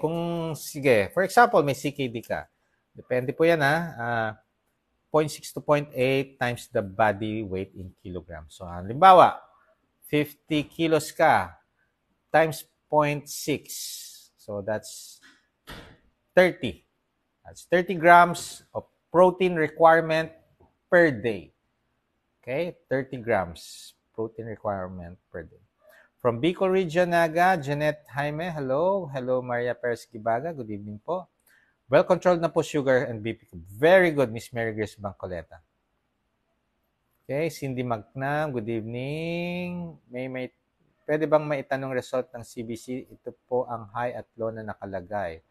sige, for example, may CKD ka. Depende po yan, 0.6 to 0.8 times the body weight in kilograms. So, halimbawa, 50 kilos ka times 0.6. So, that's 30. That's 30 grams of protein requirement per day. Okay, 30 grams protein requirement per day. From Bicol Region, Naga, Jeanette Jaime, hello. Hello, Maria Perez Gibaga, good evening po. Well-controlled na po sugar and BP. Very good, Miss Mary Grace Bancoleta. Okay, Cindy Magnam, good evening. Pwede bang maitanong result ng CBC? Ito po ang high at low na nakalagay.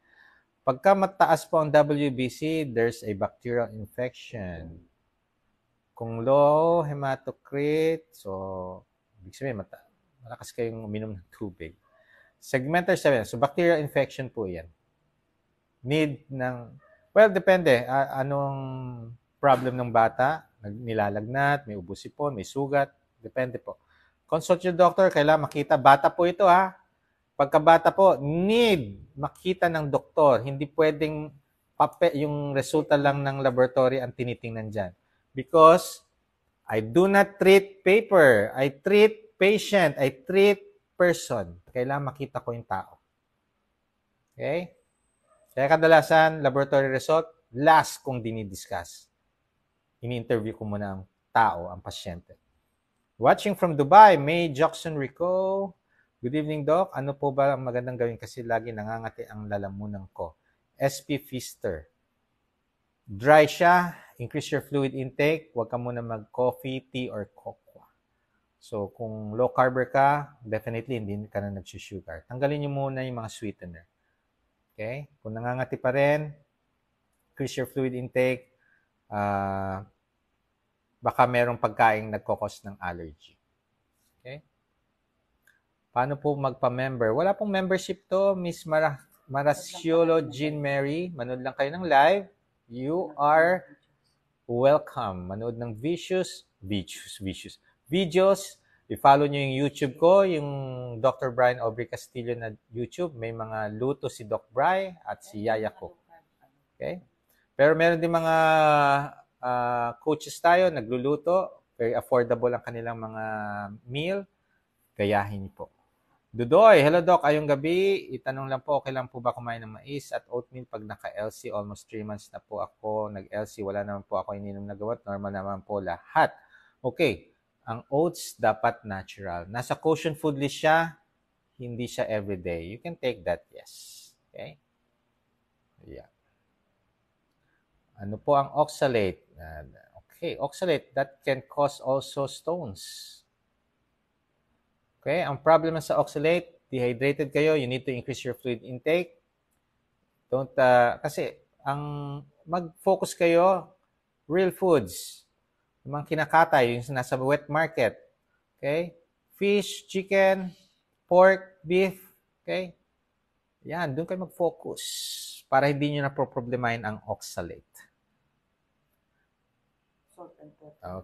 Pagka mataas po ang WBC, there's a bacterial infection. Kung low hematocrit, so, ibig sabihin, malakas kayong uminom ng tubig. Segmental 7, so bacterial infection po yan. Need ng, well, depende. Anong problem ng bata? Nilalagnat, may ubo-sipon, may sugat. Depende po. Consult your doctor. Kailangan makita. Bata po ito, Pagkabata po, need makita ng doktor. Hindi pwedeng yung resulta lang ng laboratory ang tinitingnan dyan. Because I do not treat paper. I treat patient. I treat person. Kailangan makita ko yung tao. Okay? Kaya kadalasan, laboratory result, last kong dinidiscuss. Ini-interview ko muna ang tao, ang pasyente. Watching from Dubai, May Jackson Rico. Good evening, Doc. Ano po ba ang magandang gawin kasi lagi nangangati ang lalamunan ko? SP Feaster. Dry siya, increase your fluid intake, huwag ka muna mag-coffee, tea, or cocoa. So, kung low carb ka, definitely hindi ka na nag-sugar. Tanggalin nyo muna yung mga sweetener. Okay? Kung nangangati pa rin, increase your fluid intake, baka merong pagkaing nagkakos ng allergy. Okay? Paano po magpa-member? Wala pong membership to, Miss Maraciolo Jean Mary. Manood lang kayo ng live. You are welcome. Manood ng videos. I-follow nyo yung YouTube ko, yung Dr. Brian Aubrey Castillo na YouTube. May mga luto si Doc Bry at si Yaya ko. Okay? Pero meron din mga coaches tayo, nagluluto. Very affordable ang kanilang mga meal. Gayahin niyo po. Dudoy, hello Doc, ayong gabi. Itanong lang po, okay lang po ba kumain ng mais at oatmeal pag naka-LC? Almost 3 months na po ako nag-LC. Wala naman po ako ininom na gamot. Normal naman po lahat. Okay. Ang oats dapat natural. Nasa caution food list siya, hindi siya everyday. You can take that, yes. Okay? Yeah. Ano po ang oxalate? Okay, oxalate, that can cause also stones. Okay, ang problem sa oxalate, dehydrated kayo, you need to increase your fluid intake. Kasi mag-focus kayo, real foods. Yung mga kinakatay, yung nasa wet market. Okay? Fish, chicken, pork, beef. Okay? Yan, doon kayo mag-focus para hindi nyo na-problemahin ang oxalate.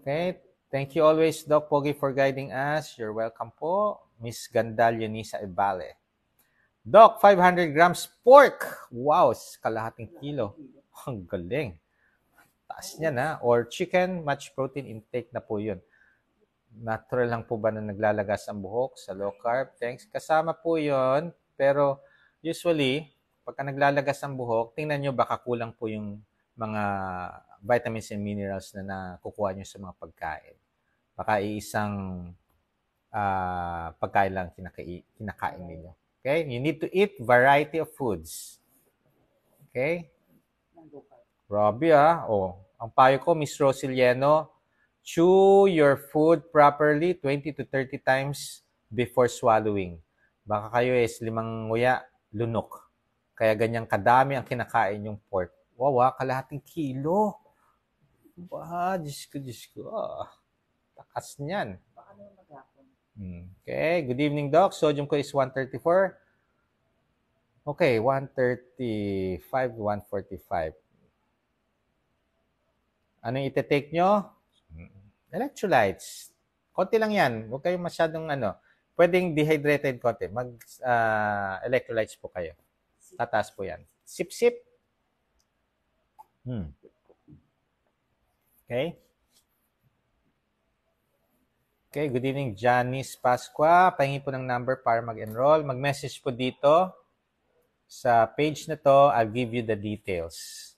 Okay? Thank you always, Doc Pogi, for guiding us. You're welcome po. Miss Gandal Yunisa Ibale. Doc, 500 grams pork. Wow, kalahating kilo. Ang galing. Taas niya na. Or chicken, much protein intake na po yun. Natural lang po ba na naglalagas ang buhok sa low carb? Thanks. Kasama po yun. Pero usually, pagka naglalagas ang buhok, tingnan nyo baka kulang po yung mga vitamins and minerals na nakukuha nyo sa mga pagkain. Baka iisang pagkain lang kinakain ninyo. Okay? You need to eat variety of foods. Okay? Grabe ang payo ko, Miss Rosiliano, chew your food properly 20 to 30 times before swallowing. Baka kayo is 5 nguya, lunok. Kaya ganyang kadami ang kinakain yung pork. Wow, kalahating kilo. Diyos ko, Diyos ko. Takas niyan. Okay, good evening, Doc. Sodium ko is 134. Okay, 135, 145. Ano yung iti-take nyo? Electrolytes. Konti lang yan. Huwag kayong masyadong pwedeng dehydrated konti. Electrolytes po kayo. Tataas po yan. Sip-sip. Okay. Okay, good evening, Janice Pasqua. Pahingi po ng number para mag-enroll. Mag-message po dito. Sa page na to, I'll give you the details.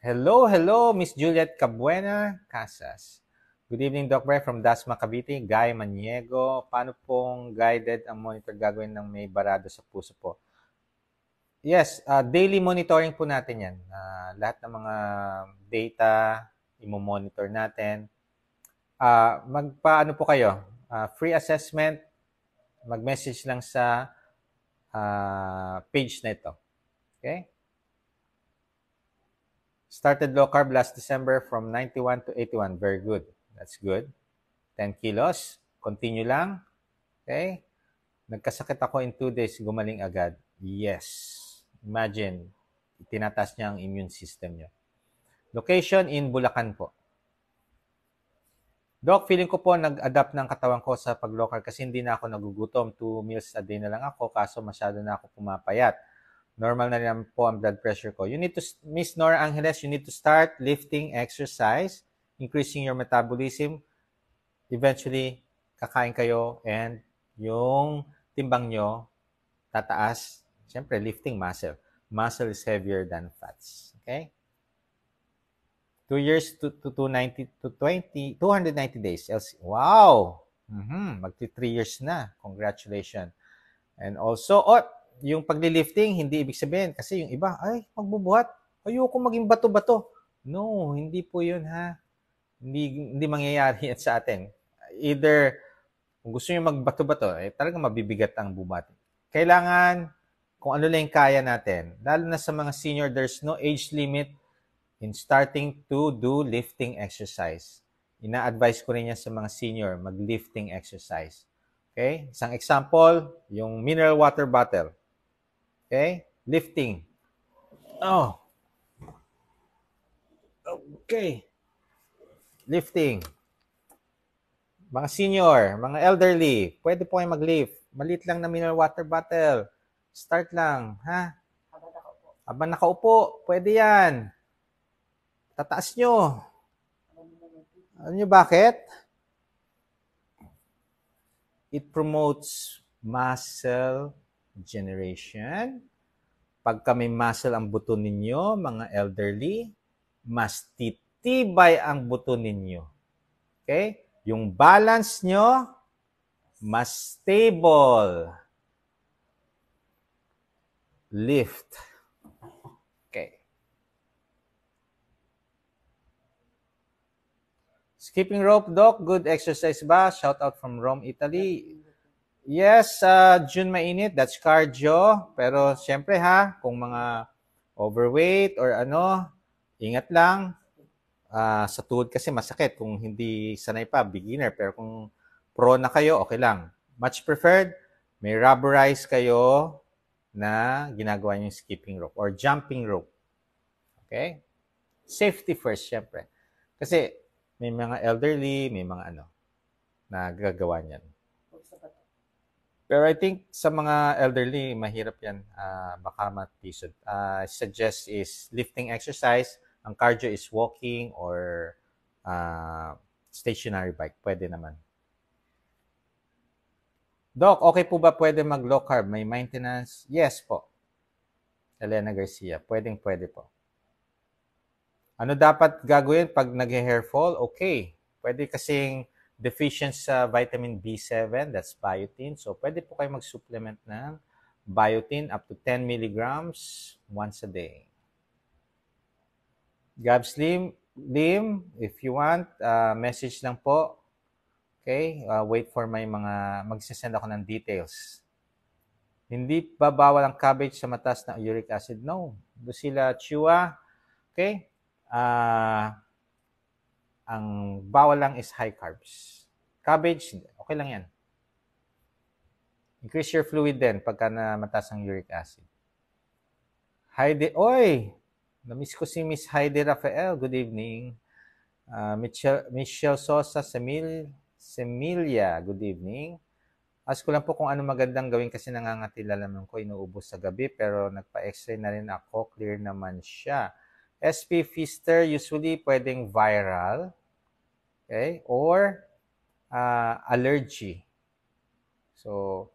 Hello, Miss Juliet Cabuena Casas. Good evening, Doc Bray from Dasma, Cavite. Guy Maniego. Paano pong guided ang monitor gagawin ng may barado sa puso po? Yes, daily monitoring po natin yan. Lahat ng mga data, imo-monitor natin. Magpaano po kayo? Free assessment, mag-message lang sa page na ito. Okay? Started low carb last December from 91 to 81. Very good. That's good. 10 kilos. Continue lang. Okay? Nagkasakit ako in 2 days. Gumaling agad. Yes. Imagine, tinataas niya ang immune system niya. Location in Bulacan po. Doc, feeling ko po nag-adapt ng katawan ko sa pag-low carb kasi hindi na ako nagugutom. 2 meals a day na lang ako kaso masyado na ako pumapayat. Normal na rin po ang blood pressure ko. You need to, Miss Nora Angeles, you need to start lifting exercise, increasing your metabolism. Eventually, kakain kayo and yung timbang nyo tataas. Siyempre, lifting muscle. Muscle is heavier than fats. Okay? 2 years to 290 to 290 days. Wow! Magti 3 years na. Congratulations. And also, yung paglilifting, hindi ibig sabihin. Kasi yung iba, magbubuhat. Ayoko maging bato-bato. No, hindi po yun ha. Hindi mangyayari yan sa atin. Either, kung gusto nyo magbato-bato, talagang mabibigat ang bumati. Kailangan, kung ano lang kaya natin. Lalo na sa mga senior, there's no age limit in starting to do lifting exercise. Ina-advise ko rin yan sa mga senior, mag-lifting exercise. Okay? Isang example, yung mineral water bottle. Okay? Lifting. Okay. Lifting. Mga senior, mga elderly, pwede po kayo mag-lift. Maliit lang na mineral water bottle. Start lang, ha? Habang nakaupo, pwede yan. Tataas nyo. Alam nyo bakit? It promotes muscle generation. Pagka may muscle ang buto ninyo, mga elderly, mas titibay ang buto ninyo. Okay? Yung balance nyo, mas stable. Lift. Okay. Skipping rope, Doc. Good exercise ba? Shout out from Rome, Italy. Yes, June mainit. That's cardio. Pero syempre kung mga overweight or ingat lang. Sa tuhod kasi masakit. Kung hindi sanay pa, beginner. Pero kung pro na kayo, okay lang. Much preferred, may rubberize kayo na ginagawa yung skipping rope or jumping rope. Okay? Safety first, syempre. Kasi may mga elderly, may mga na gagawa niyan. Pero I think sa mga elderly, mahirap yan. Baka matisod. Suggest is lifting exercise. Ang cardio is walking or stationary bike. Pwede naman. Doc, okay po ba pwede mag-low carb? May maintenance? Yes po. Elena Garcia, pwede po. Ano dapat gagawin pag nag-hair fall? Okay. Pwede kasing deficient sa vitamin B7, that's biotin. So, pwede po kayo mag-supplement ng biotin up to 10 milligrams once a day. Gab Slim, if you want, message lang po Okay? Wait for my mga, magsisend ako ng details. Hindi ba bawal ang cabbage sa mataas na uric acid? No. Lucila Chua. Okay? Ang bawal lang is high carbs. Cabbage, okay lang yan. Increase your fluid din pagka na mataas ang uric acid. Heidi, oy! Na-miss ko si Miss Heidi Rafael. Good evening. Michelle Sosa Semilia. Good evening. Ask ko lang po kung ano magandang gawin kasi nangangatila naman ko, inuubos sa gabi pero nagpa-x-ray na rin ako, clear naman siya. SP Pfister, usually pwedeng viral, okay, or allergy. So,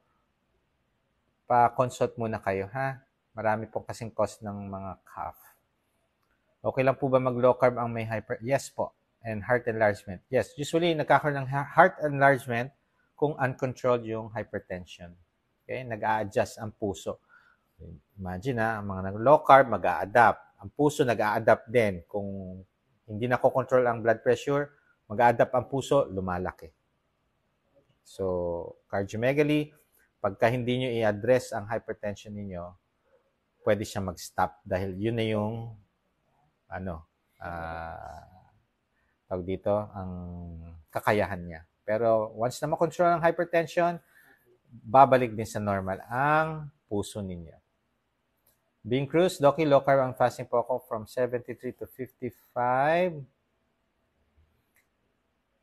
pa-consult muna kayo, ha? Marami po kasing cause ng mga cough. Okay lang po ba mag-low carb ang may hyper? Yes po. And heart enlargement. Yes, usually nagkakaroon ng heart enlargement kung uncontrolled yung hypertension. Okay? Nag-a-adjust ang puso. Imagine ang mga nag-low carb, mag-a-adapt. Ang puso nag-a-adapt din. Kung hindi na control ang blood pressure, mag-a-adapt ang puso, lumalaki. So, cardiomegaly, pagka hindi nyo i-address ang hypertension ninyo, pwede siya mag-stop dahil yun na yung tawag dito, ang kakayahan niya. Pero once na makontrol ang hypertension, babalik din sa normal ang puso ninyo. Bing Cruz, Doki, low carb ang fasting po ako from 73 to 55.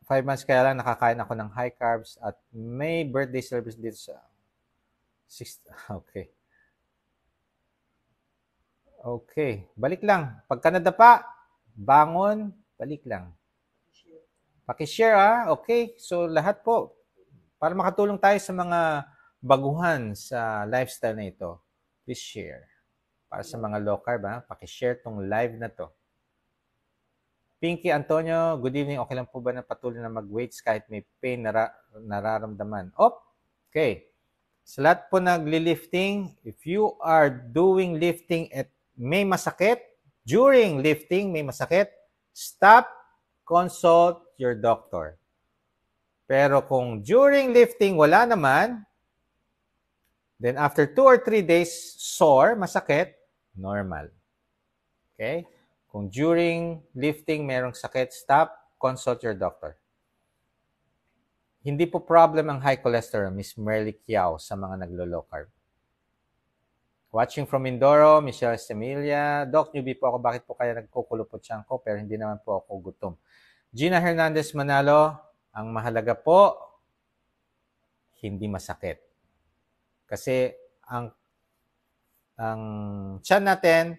5 months kaya lang nakakain ako ng high carbs at may birthday service dito sa 6. Okay. Okay. Balik lang. Pagka nadapa, bangon, balik lang. Pakishare, Okay. So, lahat po. Para makatulong tayo sa mga baguhan sa lifestyle na ito, please share. Para sa mga low carb, pakishare tong live na to. Pinky Antonio, good evening. Okay lang po ba na patuloy na mag-weights kahit may pain nararamdaman? Okay. Sa lahat po nagli-lifting, if you are doing lifting at may masakit, during lifting may masakit, stop, consult your doctor. Pero kung during lifting wala naman, then after 2 or 3 days sore, masakit, normal. Okay? Kung during lifting merong sakit, stop, consult your doctor. Hindi po problem ang high cholesterol, Miss Merly Kiao, sa mga naglo-low carb. Watching from Mindoro, Michelle Semilia. Doc, newbie po ako. Bakit po kaya nagkukulo po tiyan ko pero hindi naman po ako gutom? Gina Hernandez Manalo, ang mahalaga po, hindi masakit. Kasi ang tiyan natin,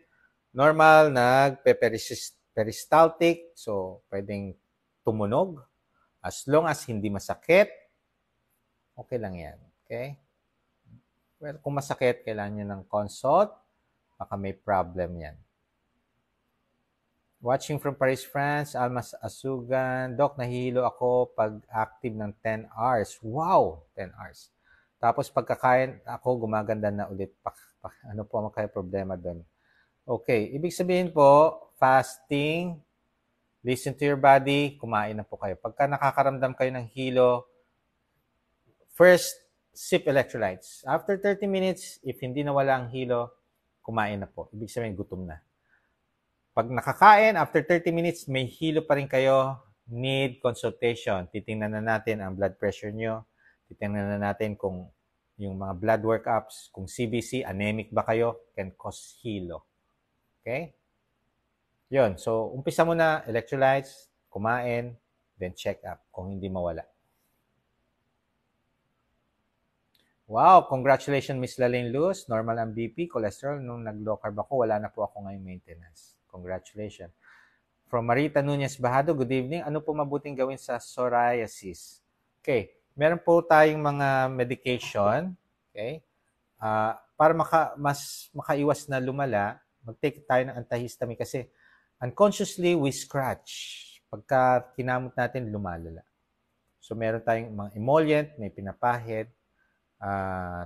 normal, nagpe-peristaltic, so pwedeng tumunog. As long as hindi masakit, okay lang yan. Okay? Well, kung masakit, kailangan nyo ng consult, baka may problem yan. Watching from Paris, France, Almas Asugan. Doc, nahihilo ako pag active ng 10 hours. Wow! 10 hours. Tapos pagkakain ako, gumaganda na ulit. Ano po ang kaya problema doon? Okay, ibig sabihin po, fasting, listen to your body, kumain na po kayo. Pagka nakakaramdam kayo ng hilo, first, sip electrolytes. After 30 minutes, if hindi nawala ang hilo, kumain na po. Ibig sabihin, gutom na. Pag nakakain, after 30 minutes, may hilo pa rin kayo, need consultation. Titingnan na natin ang blood pressure nyo. Titingnan na natin kung yung mga blood workups, kung CBC, anemic ba kayo, can cause hilo. Okay? Yun. So, umpisa muna, electrolytes, kumain, then check up kung hindi mawala. Wow, congratulations Miss Lalaine Luz. Normal ang BP, cholesterol. Nung nag-low carb ako, wala na po ako ngayong maintenance. Congratulations. From Marita Nunez Bahado, good evening. Ano po mabuting gawin sa psoriasis? Okay, meron po tayong mga medication, okay? Para mas makaiwas na lumala, mag-take tayo ng antihistamine kasi unconsciously we scratch. Pagka kinamot natin, lumalala. So meron tayong mga emollient, may pinapahid.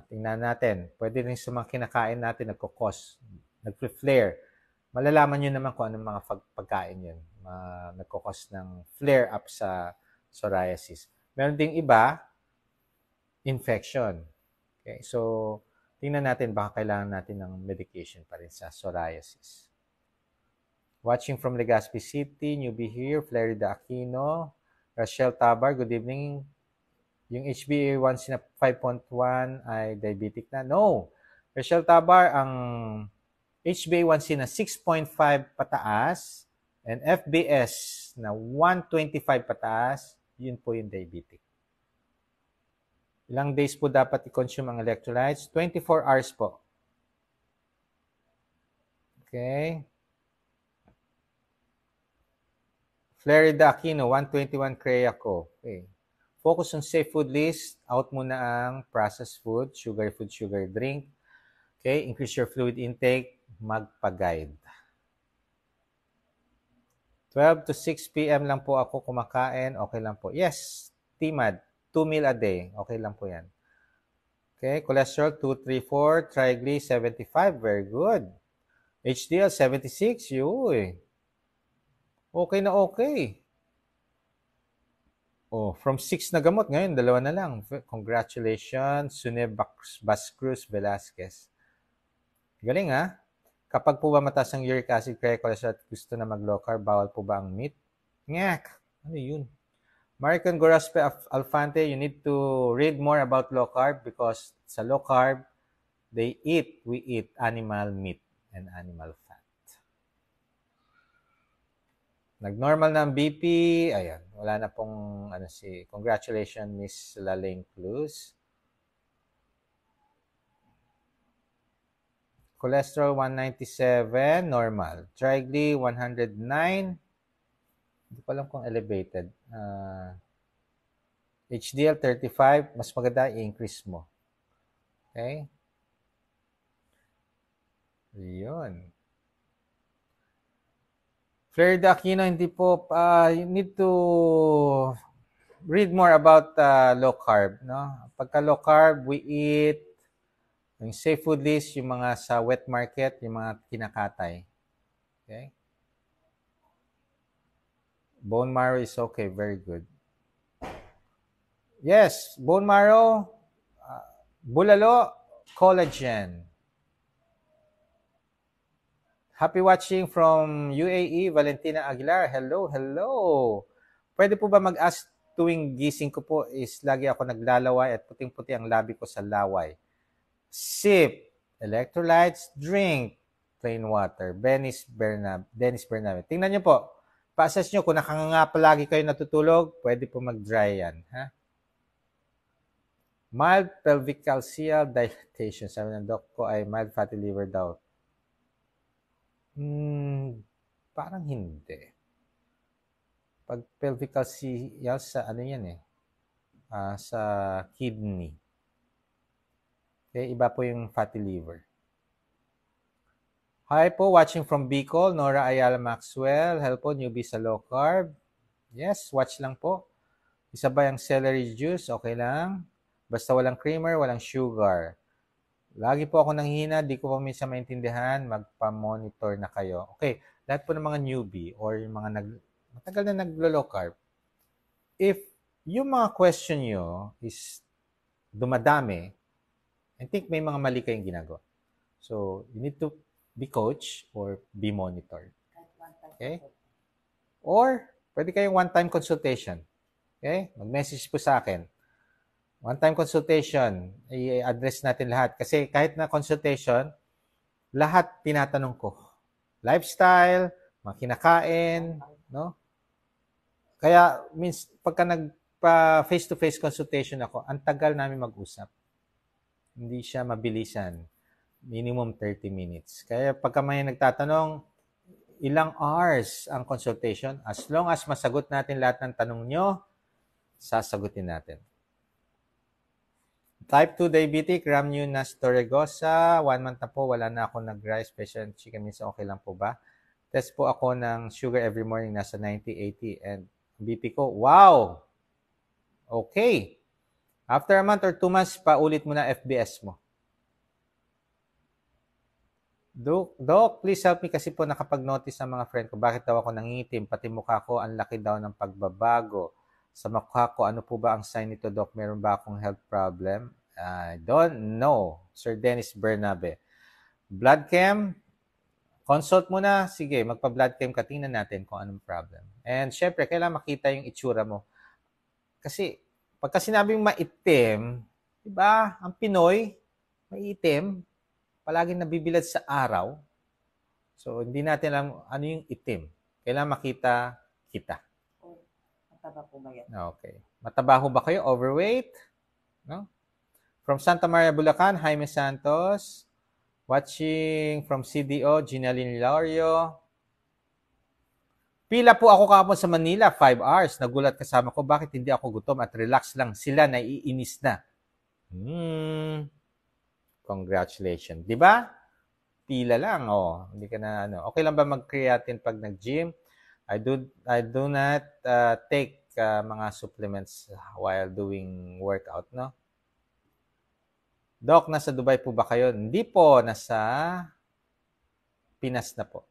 Tingnan natin. Pwede rin sa mga kinakain natin nagkukos, nagflare. Malalaman nyo naman kung anong mga pagkain yun. Nagkukos ng flare up sa psoriasis. Meron ding iba, infection. Okay, so tingnan natin baka kailangan natin ng medication pa rin sa psoriasis. Watching from Legazpi City, newbie here, Florida Aquino, Rachel Tabar, good evening. Yung HbA1c na 5.1 ay diabetic na? No. Rachel Tabar, ang HbA1c na 6.5 pataas and FBS na 125 pataas, yun po yung diabetic. Ilang days po dapat i-consume ang electrolytes? 24 hours po. Okay. Florida Aquino, 121 Crea ko. Okay. Focus on safe food list. Out muna ang processed food, sugar drink. Okay. Increase your fluid intake. Magpa-guide. 12 to 6 p.m. lang po ako kumakain. Okay lang po. Yes, TMAD. 2 meal a day. Okay lang po yan. Okay. Cholesterol, 234. Triglyceride, 75. Very good. HDL, 76. Yuy. Okay na okay. Oh, from 6 na gamot, ngayon 2 na lang. Congratulations, Sune Bascruz Velasquez. Galing ha? Kapag po ba mataas ang uric acid, kaya cholesterol at gusto na mag-low carb, bawal po ba ang meat? Ngak! Ano yun? Maricon Goraspe Alfante, you need to read more about low carb because sa low carb, we eat animal meat and animal fat. Nag-normal na ang BP. Ayan. Wala na pong, congratulations, Miss Laling Cruz. Cholesterol, 197. Normal. Triglyceride, 109. Hindi ko alam kung elevated. HDL, 35. Mas maganda, i-increase mo. Okay? Yun. Florida Aquino, hindi po, you need to read more about low carb. No? Pagka low carb, we eat yung safe food list, yung mga sa wet market, yung mga kinakatay. Okay? Bone marrow is okay. Very good. Yes, bone marrow, bulalo, collagen. Happy watching from UAE, Valentina Aguilar. Hello, hello. Pwede po ba mag-ask tuwing gising ko po is lagi ako naglalaway at puting-puti ang labi ko sa laway. Sip, electrolytes, drink, plain water. Dennis Bernabe. Tingnan nyo po. Pa-assess nyo kung nakanganga palagi kayo natutulog, pwede po mag-dry yan. Ha? Mild pelvic calcium dilatation. Sabi ng doc ko ay mild fatty liver daw. Parang hindi. Pag pelvic calcium, sa ano yan sa kidney. Okay, iba po yung fatty liver. Hi po, watching from Bicol, Nora Ayala Maxwell. Hello po, newbie sa low carb. Yes, watch lang po. Isa ba yung celery juice? Okay lang. Basta walang creamer, walang sugar. Lagi po ako nanghihina, di ko pa minsan maintindihan, magpa-monitor na kayo. Okay, lahat po ng mga newbie or yung mga matagal na naglo-low carb, if yung mga question nyo is dumadami, I think may mga mali kayong ginagawa. So, you need to be coached or be monitored. Okay? Or, pwede kayong one-time consultation. Okay? Mag-message po sa akin. One-time consultation, i-address natin lahat. Kasi kahit na consultation, lahat tinatanong ko. Lifestyle, mga kinakain, no? Kaya, pagka nagpa-face-to-face consultation ako, ang tagal namin mag-usap. Hindi siya mabilisan. Minimum 30 minutes. Kaya pagka may nagtatanong, ilang hours ang consultation, as long as masagot natin lahat ng tanong nyo, sasagutin natin. Type 2 diabetic, Ramyu Nastorregosa. 1 month na po, wala na ako nag-rice, special chicken minsan, okay lang po ba? Test po ako ng sugar every morning, nasa 90-80, and BP ko, wow! Okay. After a month or 2 months, paulit mo na FBS mo. Doc, please help me kasi po nakapag-notice ng mga friend ko, bakit daw ako nangingitim, pati mukha ko, ang laki daw ng pagbabago. sa mukha ko. Ano po ba ang sign nito, Doc? Meron ba akong health problem? I don't know. Sir Dennis Bernabe. Blood chem, consult muna. Sige, magpa-blood chem ka. Tingnan natin kung anong problem. And syempre, kailangan makita yung itsura mo. Kasi, pagka sinabing maitim, diba, ang Pinoy, maitim, palaging nabibilad sa araw. So, hindi natin alam ano yung itim. Kailangan makita kita. Mataba po ba yan? Okay. Mataba ho ba kayo? Overweight? No? From Santa Maria, Bulacan, Jaime Santos. Watching from CDO, Ginaline Lario. Pila po ako kahapon sa Manila, 5 hours. Nagulat kasama ko, bakit hindi ako gutom at relax lang. Sila naiinis na. Congratulations. Di ba? Pila lang, oh. Hindi ka na, ano. Okay lang ba mag-creatine pag nag-gym? I do not take mga supplements while doing workout, no? Doc, nasa Dubai po ba kayo? Hindi po, nasa Pinas na po.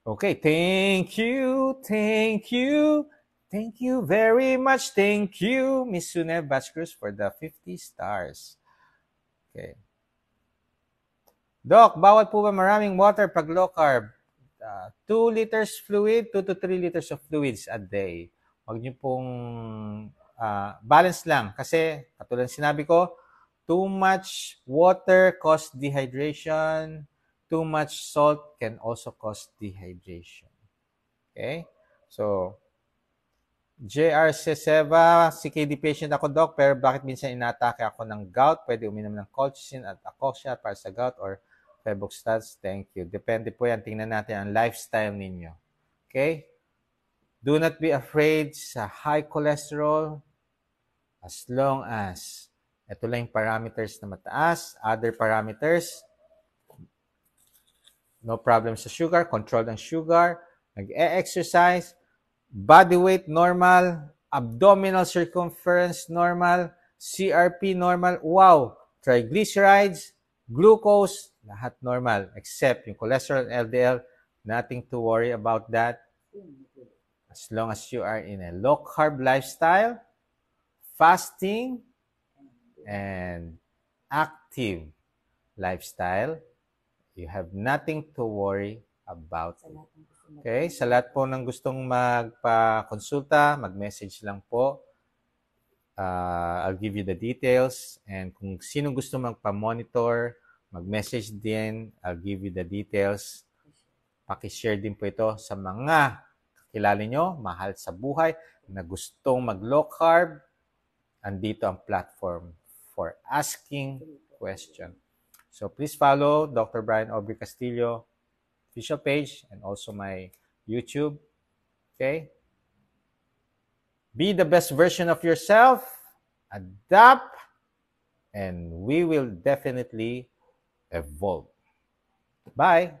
Okay, thank you, thank you. Thank you very much. Thank you, Miss Sunev Vasquez, for the 50 stars. Okay. Doc, bawal po ba maraming water pag low carb? 2 liters fluid, 2 to 3 liters of fluids a day. Huwag niyo pong balance lang. Kasi, katulad sinabi ko, too much water cause dehydration. Too much salt can also cause dehydration. Okay? So, JR Seseva, CKD patient ako, Doc, pero bakit minsan inatake ako ng gout? Pwede uminom ng colchicine at Acoxia para sa gout or Febuxstats? Thank you. Depende po yan. Tingnan natin ang lifestyle ninyo. Okay? Do not be afraid sa high cholesterol as long as ito lang yung parameters na mataas. Other parameters, no problem sa sugar, control ang sugar, nag-e-exercise, body weight normal, abdominal circumference normal, CRP normal, wow, triglycerides, glucose, lahat normal, except yung cholesterol and LDL, nothing to worry about that. As long as you are in a low-carb lifestyle, fasting, and active lifestyle, you have nothing to worry about. Okay? Sa lahat po ng gustong magpa-konsulta, mag-message lang po. I'll give you the details. And kung sino gusto magpa-monitor, mag-message din. I'll give you the details. Paki-share din po ito sa mga kakilala nyo, mahal sa buhay, na gustong mag-low carb. Andito ang platform for asking question. So please follow Dr. Brian Aubrey Castillo official page and also my YouTube. Okay? Be the best version of yourself. Adapt. And we will definitely evolve. Bye.